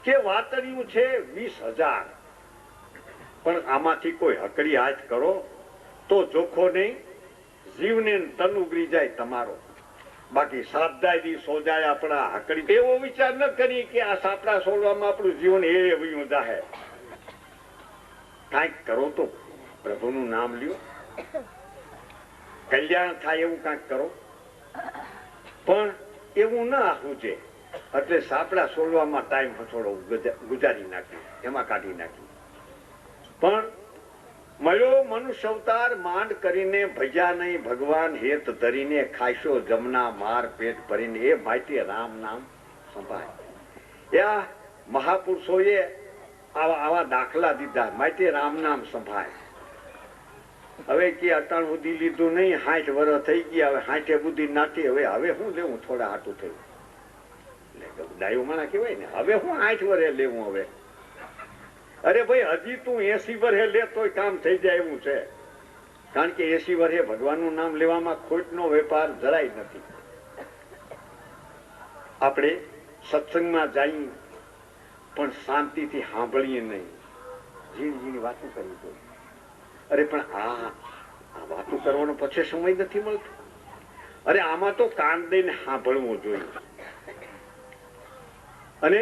કે વાતડિયું છે 20,000, પણ આમાંથી કોઈ હકડી હાથ કરો તો જોખો નહીં, જીવને તન ઉગરી જાય તમારો. બાકી સાબદાયથી સોજાય આપણા હકડી. એવો વિચાર ન કરી કે આ સાપડા સોલવામાં આપણું જીવન એ વયું જાહે. કાંઈક કરો તો પ્રભુનું નામ લ્યો, કલ્યાણ થાય એવું કાંઈક કરો, પણ એવું ના આવું છે એટલે સાપડા સોલવામાં ટાઈમ થોડો ગુજારી નાખ્યો, એમાં કાઢી નાખ્યું. પણ મળ્યો મનુષ્ય અવતાર માંડ કરીને ભજ્યા નહીં ભગવાન હેત ધરીને, ખાશો જમના માર પેટ ભરીને, એ માટી રામ નામ સંભાળ. આ મહાપુરુષોએ આવા દાખલા દીધા, માટી રામ નામ સંભાળ. હવે કે અટાણ સુધી લીધું નહીં, 60 વર્ષ થઈ ગયા, હવે 60 બુદ્ધિ નાખી, હવે હું લેવું, થોડા હાટું થયું. એટલે ડાયો માણા કહેવાય ને, હવે હું 60 વર્ષે લેવું. હવે અરે ભાઈ હજી તું 80 વર્ષે લે તોય કામ થઈ જાય એવું છે, કારણ કે 80 વર્ષે ભગવાનનું નામ લેવામાં ખોટનો વેપાર જરાય નથી. આપણે સત્સંગમાં જઈએ પણ શાંતિથી સાંભળીએ નહીં, ઝીણી ઝીણી વાતો કરી જોઈએ. અરે પણ આ વાતો કરવાનો પછી સમય નથી મળતો. અરે આમાં તો કાન દઈને સાંભળવું જોઈએ. અને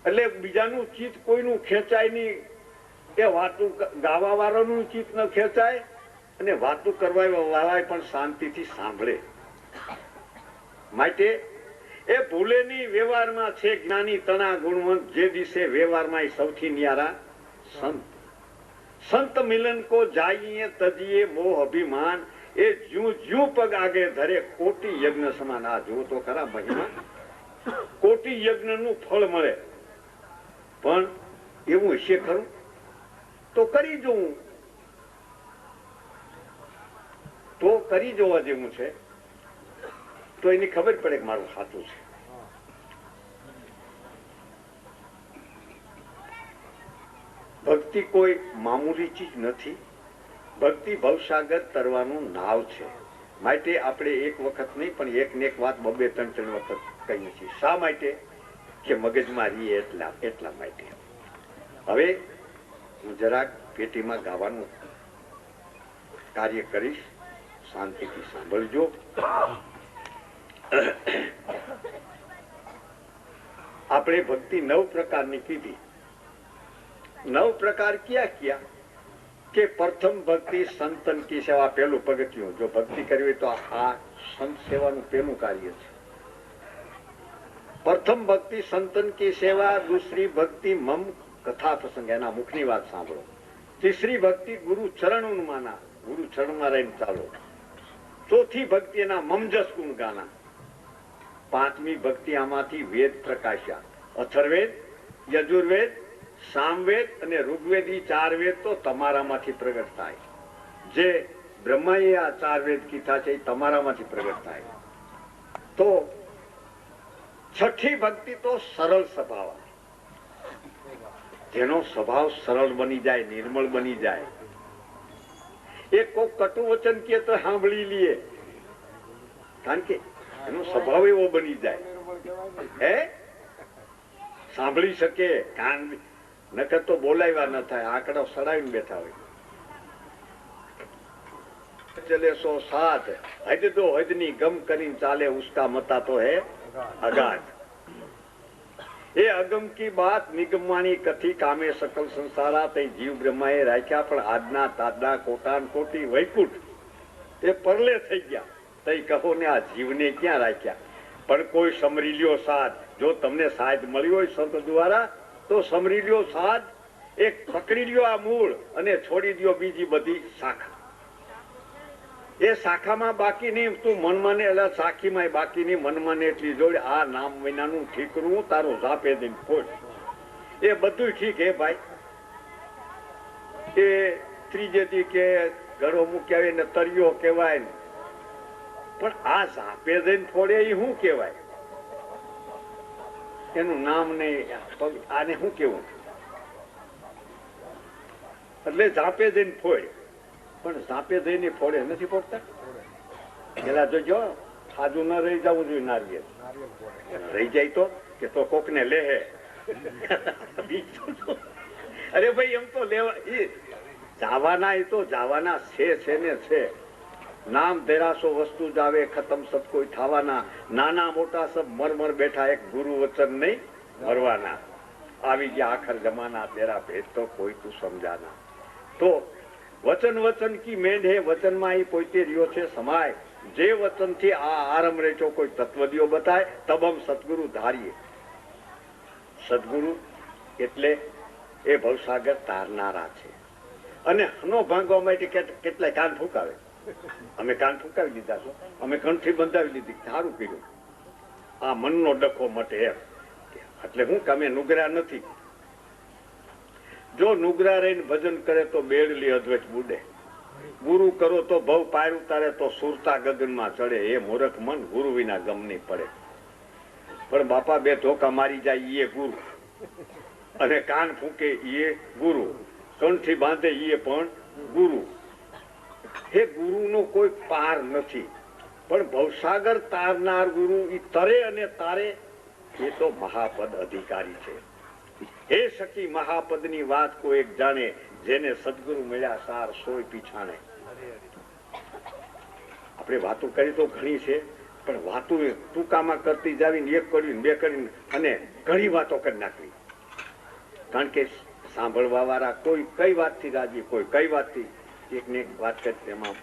એટલે બીજાનું ચિત્ત કોઈનું ખેંચાય નહીં, એ વાતું ગાવા વાળાનું ચિત્ત ન ખેંચાય અને વાતું કરવા વાળા પણ શાંતિથી સાંભળે. માટે એ ભૂલે નહીં વ્યવહારમાં છે જ્ઞાની તણા ગુણવંત, જે દિશે વ્યવહારમાં સૌથી ન્યારા સંત. સંત મિલન કો જાઈએ તજીએ મોહ અભિમાન, એ જ્યું જ્યું પગ આગે ધરે કોટી યજ્ઞ સમાન. આ જુઓ તો ખરા મહિમા, કોટી યજ્ઞ નું ફળ મળે. પણ એવું હશે ખરું તો કરી જોવું, તો કરી જોવા જેવું છે, તો એની ખબર પડે કે મારું સાચું છે. ભક્તિ કોઈ મામૂલી ચીજ નથી, ભક્તિ ભવસાગર તરવાનું નાવ છે. માટે આપણે એક વખત નહીં પણ એક ને એક વાત 2-3 વખત કહીએ છીએ. શા માટે? કે મગજમાં રહીએ એટલા માટે. હવે હું જરાક પેટીમાં ગાવાનું કાર્ય કરીશ, શાંતિથી સાંભળજો. આપણે ભક્તિ 9 પ્રકારની કીધી. 9 પ્રકાર ક્યાં કે પ્રથમ ભક્તિ સંતન કી સેવા, પહેલું પગથિયું. જો ભક્તિ કરવી તો આ સંત સેવાનું પહેલું કાર્ય છે. પ્રથમ ભક્તિ સંતન કી સેવા, दूसरी ભક્તિ મમ કથા પ્રસંગ, એના મુખની વાત સાંભળો. तीसरी ભક્તિ ગુરુ ચરણ માના, ગુરુ ચરણમાં રહીને ચાલો. ચોથી ભક્તિ એના મમજસ ગુણ ગાના. 5મી ભક્તિ આમાંથી વેદ પ્રકાશ્યા. અથર્વેદ, યજુર્વેદ, સામવેદ અને ઋગ્વેદ, એ 4 વેદ તો તમારામાંથી પ્રગટ થાય. જે બ્રહ્માએ આ 4 વેદ કીધા છે એ તમારામાંથી પ્રગટ થાય. તો છઠ્ઠી ભક્તિ તો સરળ સ્વભાવ, જેનો સ્વભાવ સરળ બની જાય, નિર્મળ બની જાય. એક કોક કટુ વચન કહે તો સાંભળી લઈએ, કારણ કે એનો સ્વભાવ એવો બની જાય, સાંભળી શકે. કાન નકર તો બોલાવ્યા ન થાય, આંકડો સડાવીને બેઠા હોય. ચલે સો સાથ, હદ દો હદની ગમ કરીને ચાલે, ઉસકા મતા તો હે અગાધ. એ અગમ કી બાત નિગમવાણી કથી કામે સકલ સંસારા, તે જીવ બ્રહ્માએ રાખ્યા, પણ આજના તાદના કોટાન કોટી વૈકુંઠ એ પરલે થઈ ગયા. તઈ કહો ને આ જીવને ક્યાં રાખ્યા? પણ કોઈ સમરી લ્યો સાથ. જો તમને સાથ મળી હોય સંત દ્વારા તો સમરી લ્યો સાથ, એક પકડી લ્યો આ મૂળ અને છોડી દો બીજી બધી શાખા. એ શાખામાં બાકી નહીં, તું મનમાં ને એટલે સાખીમાં બાકી નહીં, મનમાં ને એટલી જોડે. આ નામ વિનાનું ઠીકરું તારું ઝાપે દઈને ખોટ, એ બધું ઠીક હે ભાઈ. એ ત્રીજેથી કે ઘડો મૂકી આવે ને તરિયો કહેવાય ને. પણ આ ઝાપે જઈને ફોડે એ શું કહેવાય? એનું નામ નહીં. આને શું કેવું? એટલે ઝાપે જઈને ફોડ. પણ ઝાપે જઈને ફોડે નથી ફોડતા. પેલા જોજો ખાધું ન રહી જવું જોઈએ. નારિયેળ રહી જાય તો તો કોક ને લેહે. અરે ભાઈ એમ તો લેવા જવાના, એ તો જવાના છે ને છે. નામ ધેરાસો વસ્તુ જ આવે, ખતમ સબ કોઈ થવાના. નાના મોટા સબ મર બેઠા, એક ગુરુ વચન નહીં મરવાના. આવી ગયા આખર જમાના, તેરા ભેદ તો કોઈ તું સમજાના. તો વચન કી મેંઢ હે, વચનમાં એ પોતે રહ્યો છે સમાય. જે વચન થી આ આરંભ રેચો કોઈ તત્વદીઓ બતાય, તબમ સદગુરુ ધારીએ. સદગુરુ એટલે એ ભવસાગર તારનારા છે. અને હનો ભાંગવા માટે કેટલાય કાન ફૂંકાવે. અમે કાન ફૂંકાવી લીધા છો, અમે કંઠી બંધાવી લીધી, સારું કર્યું. આ મનનો ડખો મટે એમ. એટલે હું કે અમે નુગરા નથી. જો નુગરા રહીને ભજન કરે તો બેડલી અદ્વૈત બુડે. ગુરુ કરો તો ભવ પાર ઉતારે તો સુરતા ગગનમાં ચડે. એ મૂર્ખ મન ગુરુ વિના ગમ નહીં પડે. પણ બાપા બે ધોકા મારી જાય એ ગુરુ, અને કાન ફૂંકે એ ગુરુ, કંઠી બાંધે એ પણ ગુરુ. હે ગુરુનો કોઈ પાર નથી. પણ ભવસાગર તારનાર ગુરુ એ તરે અને તારે, એ તો મહાપદ અધિકારી છે. હે સખી મહાપદની વાત કોઈ એક જાણે, જેને સદગુરુ મળ્યા સાર સોય પીછાણે. આપણે વાતો કરી તો ઘણી છે, પણ વાતો ટૂંકામાં કરતી જાવીને એક કરીને બે કરીને અને ઘણી વાતો કરી નાખવી. કારણ કે સાંભળવા વાળા કોઈ કઈ વાતથી રાજી, કોઈ કઈ વાતથી. એકને એક વાત કરે તેમાં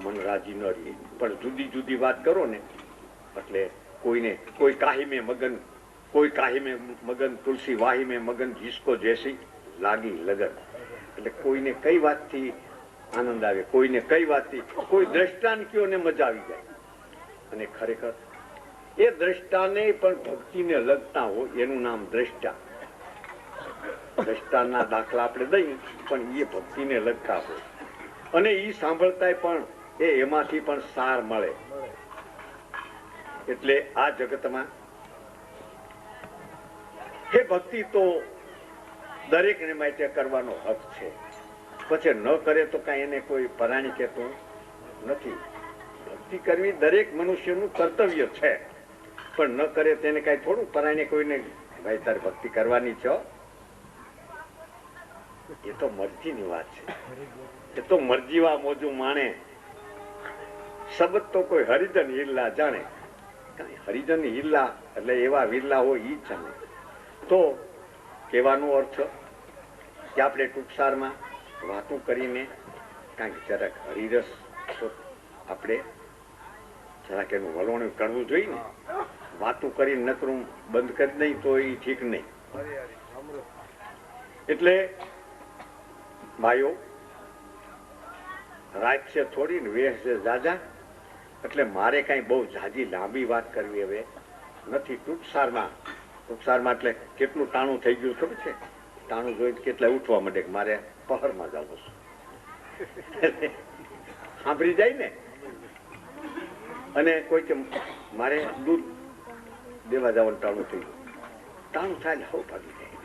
મન રાજી ન રહે. પણ જુદી જુદી વાત કરો ને એટલે કોઈને કોઈ કાહી મેં મગન, કોઈ કાહી મેં મગન, તુલસી વાહી મેં મગન, જીસકો જૈસી લાગી લગન. એટલે કોઈને કઈ વાતથી આનંદ આવે, કોઈને કઈ વાતથી, કોઈ દ્રષ્ટાન કયો ને મજા આવી જાય. અને ખરેખર એ દ્રષ્ટાને પણ ભક્તિને લગતા હોય એનું નામ દ્રષ્ટા. દ્રષ્ટાના દાખલા આપણે દઈએ, પણ એ ભક્તિને લગતા હોય. અને એ સાંભળતા પણ એમાંથી પણ સાર મળે. એટલે આ જગતમાં હે ભક્તિ તો દરેકને માટે કરવાનો હક છે. પછી ન કરે તો કઈ એને કોઈ પરાણી કહેતું નથી. ભક્તિ કરવી દરેક મનુષ્યનું કર્તવ્ય છે. પણ ન કરે તેને કઈ થોડું પરાણે કોઈને ભાઈ તારે ભક્તિ કરવાની છે. એ તો મરજીની વાત છે. એ તો મરજીવા મોજું માણે. શબ્દ તો કોઈ હરિજન હિલ્લા જાણે. હરિજન હિલ્લા એટલે એવા વિરલા હોય ઈ જ જાણે. તો કહેવાનો અર્થ કે આપણે ટૂંકસારમાં વાતો કરીને કાંઈક જરાક હરિરસ તો આપણે જરાક એનું વલણ કરવું જોઈએ ને. વાતો કરીને નકરું બંધ કરી નહીં તો એ ઠીક નહીં. એટલે ભાઈઓ રાત છે થોડી ને વેહ છે જાજા. એટલે મારે કઈ બહુ જાજી લાંબી વાત કરવી હવે નથી. ટૂંકસારમાં એટલે કેટલું ટાણું થઈ ગયું ખબર છે? ટાણું જોઈને કેટલા ઉઠવા માંડે કે મારે પહરમાં જવું છે. સાંભળી જાય ને. અને કોઈ કે મારે દૂધ દેવા જવાનું ટાણું થઈ ગયું. ટાણું થાય હવ ભાગી જાય.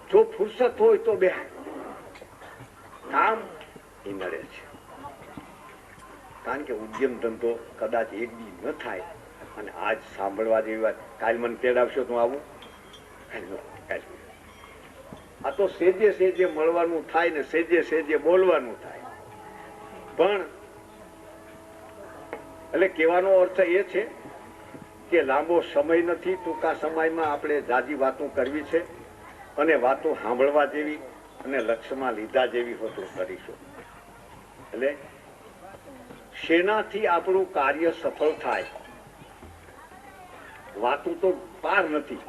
જો ફુરસત હોય તો બે કામ એ નડે છે. કારણ કે ઉદ્યમ ધંધો કદાચ એક દી ન થાય. અને આજ સાંભળવા જેવી વાત, કાલ મને તેડાવશો તો આવું. આ તો સેજે સેજે મળવાનું થાય ને સેજે સેજે બોલવાનું થાય. પણ એટલે કહેવાનો અર્થ એ છે કે લાંબો સમય નથી, ટૂંકા સમયમાં આપણે જાજી વાતો કરવી છે. અને વાતો સાંભળવા જેવી અને લક્ષ્યમાં લીધા જેવી હોતો કરીશું. એટલે શેનાથી આપણું કાર્ય સફળ થાય. વાતું તો પાર નથી.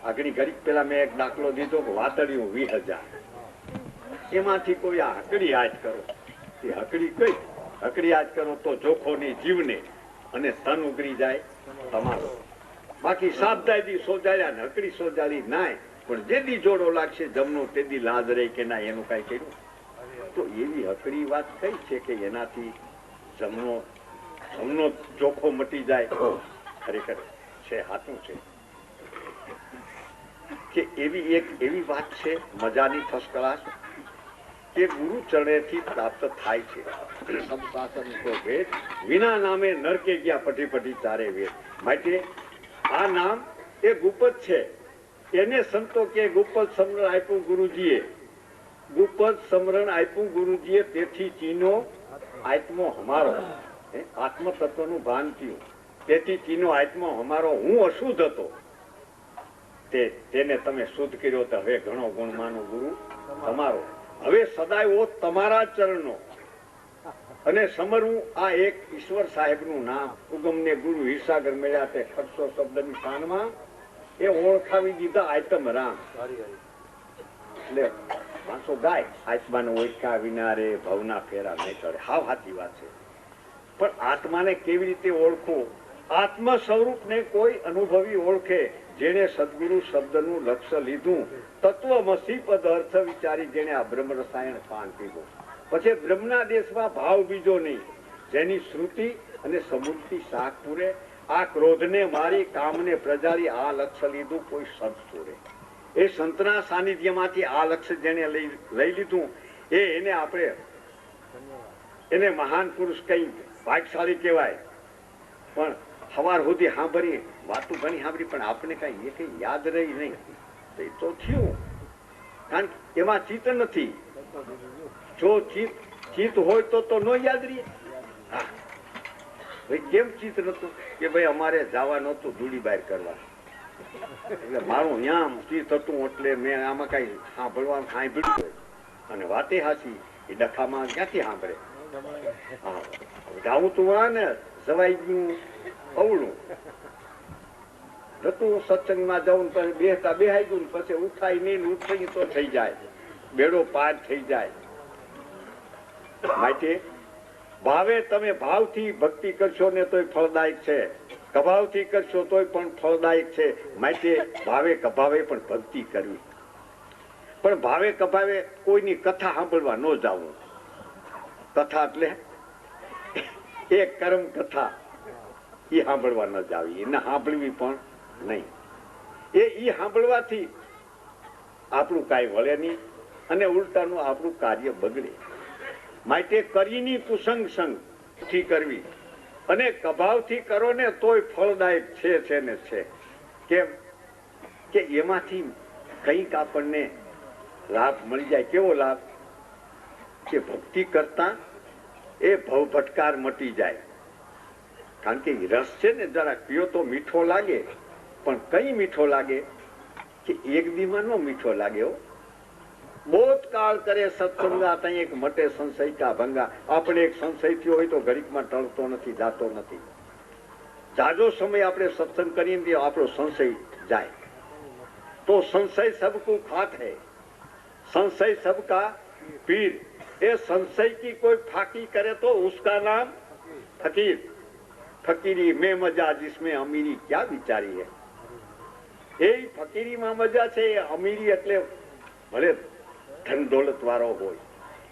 આગળ ઘડીક પેલા મેં એક દાખલો દીધો કે વાતળિયું 20,000. એમાંથી કોઈ આ હકડી આજ કરો. એ હકડી કઈ હકડી આજ કરો તો જોખોની જીવને અને તન ઉગરી જાય તમારો. બાકી સાબદાયથી સોજાડ્યા ને હકડી સોજાડી નાય પણ જે દી જોડો લાગશે જમનો તે દી લાજ રહે કે ના એનું કઈ કર્યું. તો એવી હકડી વાત કઈ છે કે એનાથી જમનો જોખો મટી જાય. ખરેખર છે, હાથું છે કે એવી વાત છે મજાની ફર્સ્ટ ક્લાસ કે ગુરુ ચરણેથી પ્રાપ્ત થાય છે. સંશાસન કો વેદ વિના નામે નરકે ગયા પટી પટી ચારે વેદ. માટે આ નામ એ ગુપ્ત છે. એને સંતો કે ગુપ્ત સમરણ આપ્યું ગુરુજીએ, ગુપ્ત સમરણ આપ્યું ગુરુજીએ, તેથી ચીનો આત્મો હમારો, આત્મ તત્વનું ભાન થયું. તેથી ચીનો આત્મો હમારો, હું અશુદ્ધ હતો તેને તમે શુદ્ધ કર્યો તો હવે ઘણો ગુણમાનો ગુરુ તમારો. હવે સદાય તમારા ચરણનો અને સમરવું. આ એક ઈશ્વર સાહેબનું નામ ઉગમને ગુરુ હિરસાગર મળ્યા તે ખર્ચો શબ્દની શાનમાં એ ઓળખાવી દીધા આયતમ રામ. એટલે માણસો ગાય આત્માને ઓળખા વિના રે ભવના ફેરા નહીં કરે. હાવ સાચી વાત છે. પણ આત્માને કેવી રીતે ઓળખવું? આત્મ સ્વરૂપને કોઈ અનુભવી ઓળખે જેને સદગુરુ શબ્દનું લક્ષ્ય લીધું, તત્વમસી પદ અર્થ વિચારી જેને આ બ્રહ્મ રસાયણ પાન પીધું. પછી બ્રહ્મના દેશમાં ભાવ બીજો નહીં, જેની શ્રુતિ અને સમૃદ્ધિ શાક પૂરે. આ ક્રોધને મારી કામને પ્રજારી આ લક્ષ્ય લીધું કોઈ સંત પૂરે. એ સંતના સાનિધ્યમાંથી આ લક્ષ્ય જેને લઈ લીધું એને આપણે એને મહાન પુરુષ કઈ ભાગશાળી કહેવાય. પણ સવાર સુધી સાંભળીએ વાતો ઘણી સાંભળી પણ આપણે કઈ એ કઈ યાદ રહી નહીં. તો થયું કારણ કે એમાં ચિત્ત નથી. જો ચિત્ત હોય તો ન યાદ રહીએ. ભાઈ કેમ ચિત્ત નતું કે ભાઈ અમારે જવા નતું ધૂળી બહાર કરવા, એટલે મારું ન્યામ ચિત્ત હતું એટલે મેં આમાં કઈ સાંભળવા સાંભળ્યું. અને વાતે હાચી એ ડખામાં ક્યાંથી સાંભળે. હા જાવું તું આ ને સવાઈ ગયું અવળું નતું. સત્સંગમાં જવું પછી બેસતા બેહાઈ ગયું પછી ઉઠાઈ નહીં ઉઠાઈ તો થઈ જાય, બેડો પાર થઈ જાય. માટે ભાવે તમે ભાવથી ભક્તિ કરશો ને તોય ફળદાયક છે, કભાવથી કરશો તોય પણ ફળદાયક છે. માટે ભાવે કભાવે પણ ભક્તિ કરવી. પણ ભાવે કભાવે કોઈની કથા સાંભળવા ન જવું. કથા એટલે એક કર્મ કથા એ સાંભળવા ન જાવી, એને સાંભળવી પણ નહીં. એ સાંભળવાથી આપણું કાંઈ વળે નહીં અને ઉલટાનું આપણું કાર્ય બગડે. માટે કરીની કુસંગ સંગ થી કરવી અને કભાવથી કરો ને તોય ફળદાયક છે ને છે. કેમ કે એમાંથી કંઈક આપણને લાભ મળી જાય. કેવો લાભ? કે ભક્તિ કરતા એ ભવ ભટકાર મટી જાય. કારણ કે રસ છે ને જરા પીઓ તો મીઠો લાગે, પણ કઈ મીઠો લાગે કે એક દીમાં નો મીઠો લાગે. बहुत काल करे सत्संगा तई एक मटे संशय का भंगा. આપણે એક સંશય થયો હોય તો ઘડીકમાં ટળતો નથી, જાતો નથી. જાજો સમય આપણે સત્સંગ કરીએ તો આપણો સંશય જાય. તો સંશય सबको खात है, संशय सबका पीर. એ संशय की कोई फाकी करे तो उसका नाम फकीर. फकीरी में मजा जिसमें अमीरी क्या विचारी है. એ ફકીરીમાં મજા છે. અમીરી એટલે ભલે ધન દોલત વાળો હોય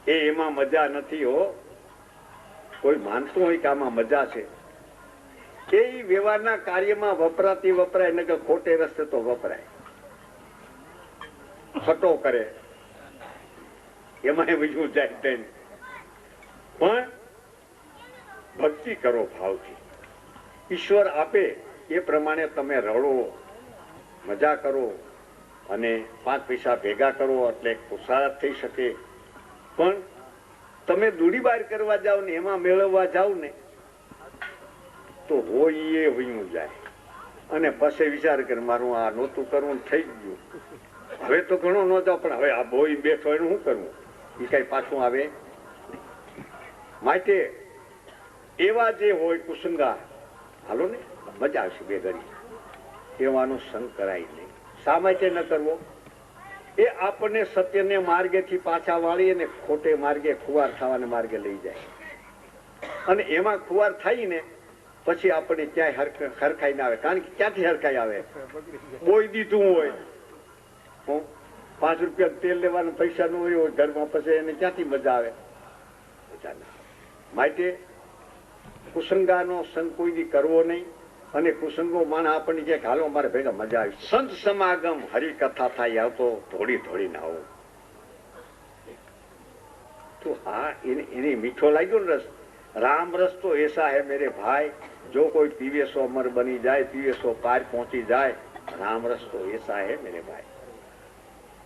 એ એમાં મજા નથી. હો કોઈ માનતું હોય કે આમાં મજા છે એ વ્યવહારના કાર્યમાં વપરાતી વપરાય ને કે ખોટે રસ્તે તો વપરાય. ખોટો કરે એમાં બીજું જાય. પણ ભક્તિ કરો ભાવથી. ઈશ્વર આપે એ પ્રમાણે તમે રડો, મજા કરો અને 5 પૈસા ભેગા કરો એટલે ખુશાલ થઈ શકે. પણ તમે દૂડી બહાર કરવા જાઓ ને એમાં મેળવવા જાઓ ને તો હોય એ વયું જાય. અને પછી વિચાર કરે મારું આ નહોતું કરવું થઈ ગયું, હવે તો ઘણો ન જાવ પણ હવે આ બોઈ બેઠો એનું શું કરવું, એ કઈ પાછું આવે. માટે એવા જે હોય કુસંગા, હાલો ને મજા આવશે બે ઘડી, એવાનો સંગ કરાય નહીં. શા માટે ન કરવો? એ આપણને સત્યને માર્ગેથી પાછા વાળી અને ખોટે માર્ગે ખુવાર થવાને માર્ગે લઈ જાય. અને એમાં ખુવાર થાય ને પછી આપણે ક્યાંય હરખાઈ ના આવે. કારણ કે ક્યાંથી હરખાઈ આવે? બોઈ દીધું હોય હું 5 રૂપિયા તેલ લેવાના પૈસા ન હોય ઘરમાં, પછી એને ક્યાંથી મજા આવે? મજા ના આવે. માટે કુસંગાનો સંગ કોઈ દી કરવો નહીં. અને કુસંગો માણા આપણને ક્યાંક હાલો અમારે ભેગા મજા આવી, સંત સમાગમ હરિકથા થાય આવતો થોડી થોડી ના આવો તો હા એને મીઠો લાગ્યો ને રસ. રામ રસ તો એસા હે મેરે ભાઈ, જો કોઈ પીવે સો અમર બની જાય, પીવે સો પાર પહોંચી જાય. રામ રસ તો એસા હે મેરે ભાઈ.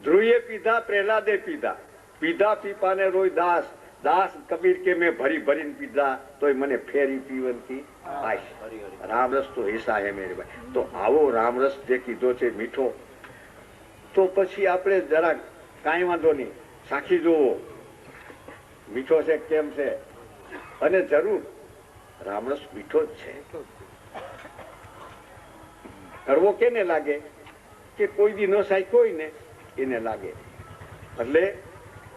ધ્રુવે પીધા પ્રહલાદે પીધા, પીધા પીપાને રોય દાસ, દાસ કબીર કે મેં ભરી ભરીને પીધા તોય મને ફેરી પીવનથી આશ. રામરસ તો એસા હે મેરે ભાઈ. તો આવો રામરસ જે કીધો છે મીઠો, તો પછી આપણે જરા કાંઈ વાંધો નહીં, સાખી જોવો મીઠો છે કેમ છે. અને જરૂર રામરસ મીઠો જ છે. કરવો કેને લાગે? કે કોઈ દી ન સાય કોઈ ને એને લાગે. એટલે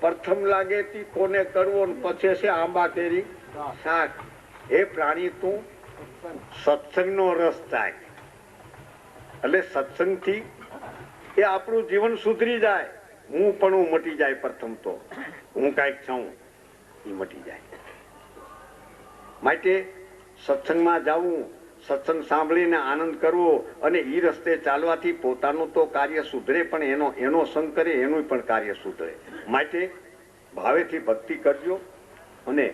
પ્રથમ લાગે તી કોને કરવો, પછી છે આંબા કેરી શાક. એ પ્રાણી તું સત્સંગનો રસ થાય. એટલે સત્સંગથી એ આપણું જીવન સુધરી જાય. હું પણ મટી જાય. પ્રથમ તો હું કાંઈક છું એ મટી જાય. માટે સત્સંગમાં જવું, સત્સંગ સાંભળીને આનંદ કરવો, અને એ રસ્તે ચાલવાથી પોતાનું તો કાર્ય સુધરે, પણ એનો સંગ કરે એનું પણ કાર્ય સુધરે. માટે ભાવેથી ભક્તિ કરજો. અને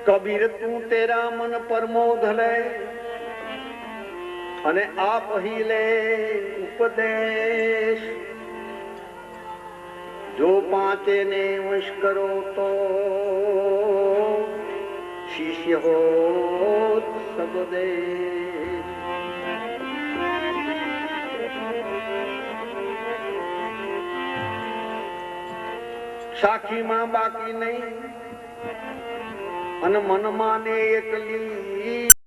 કબીર તું તેરા મન પરમોધ લે, અને આપ હી લે ઉપદેશ. જો પાંચે ને વશ કરો તો શિષ્ય હોત સબદેશ. સાખીમાં બાકી નહીં, અને મનમાં ને એકલી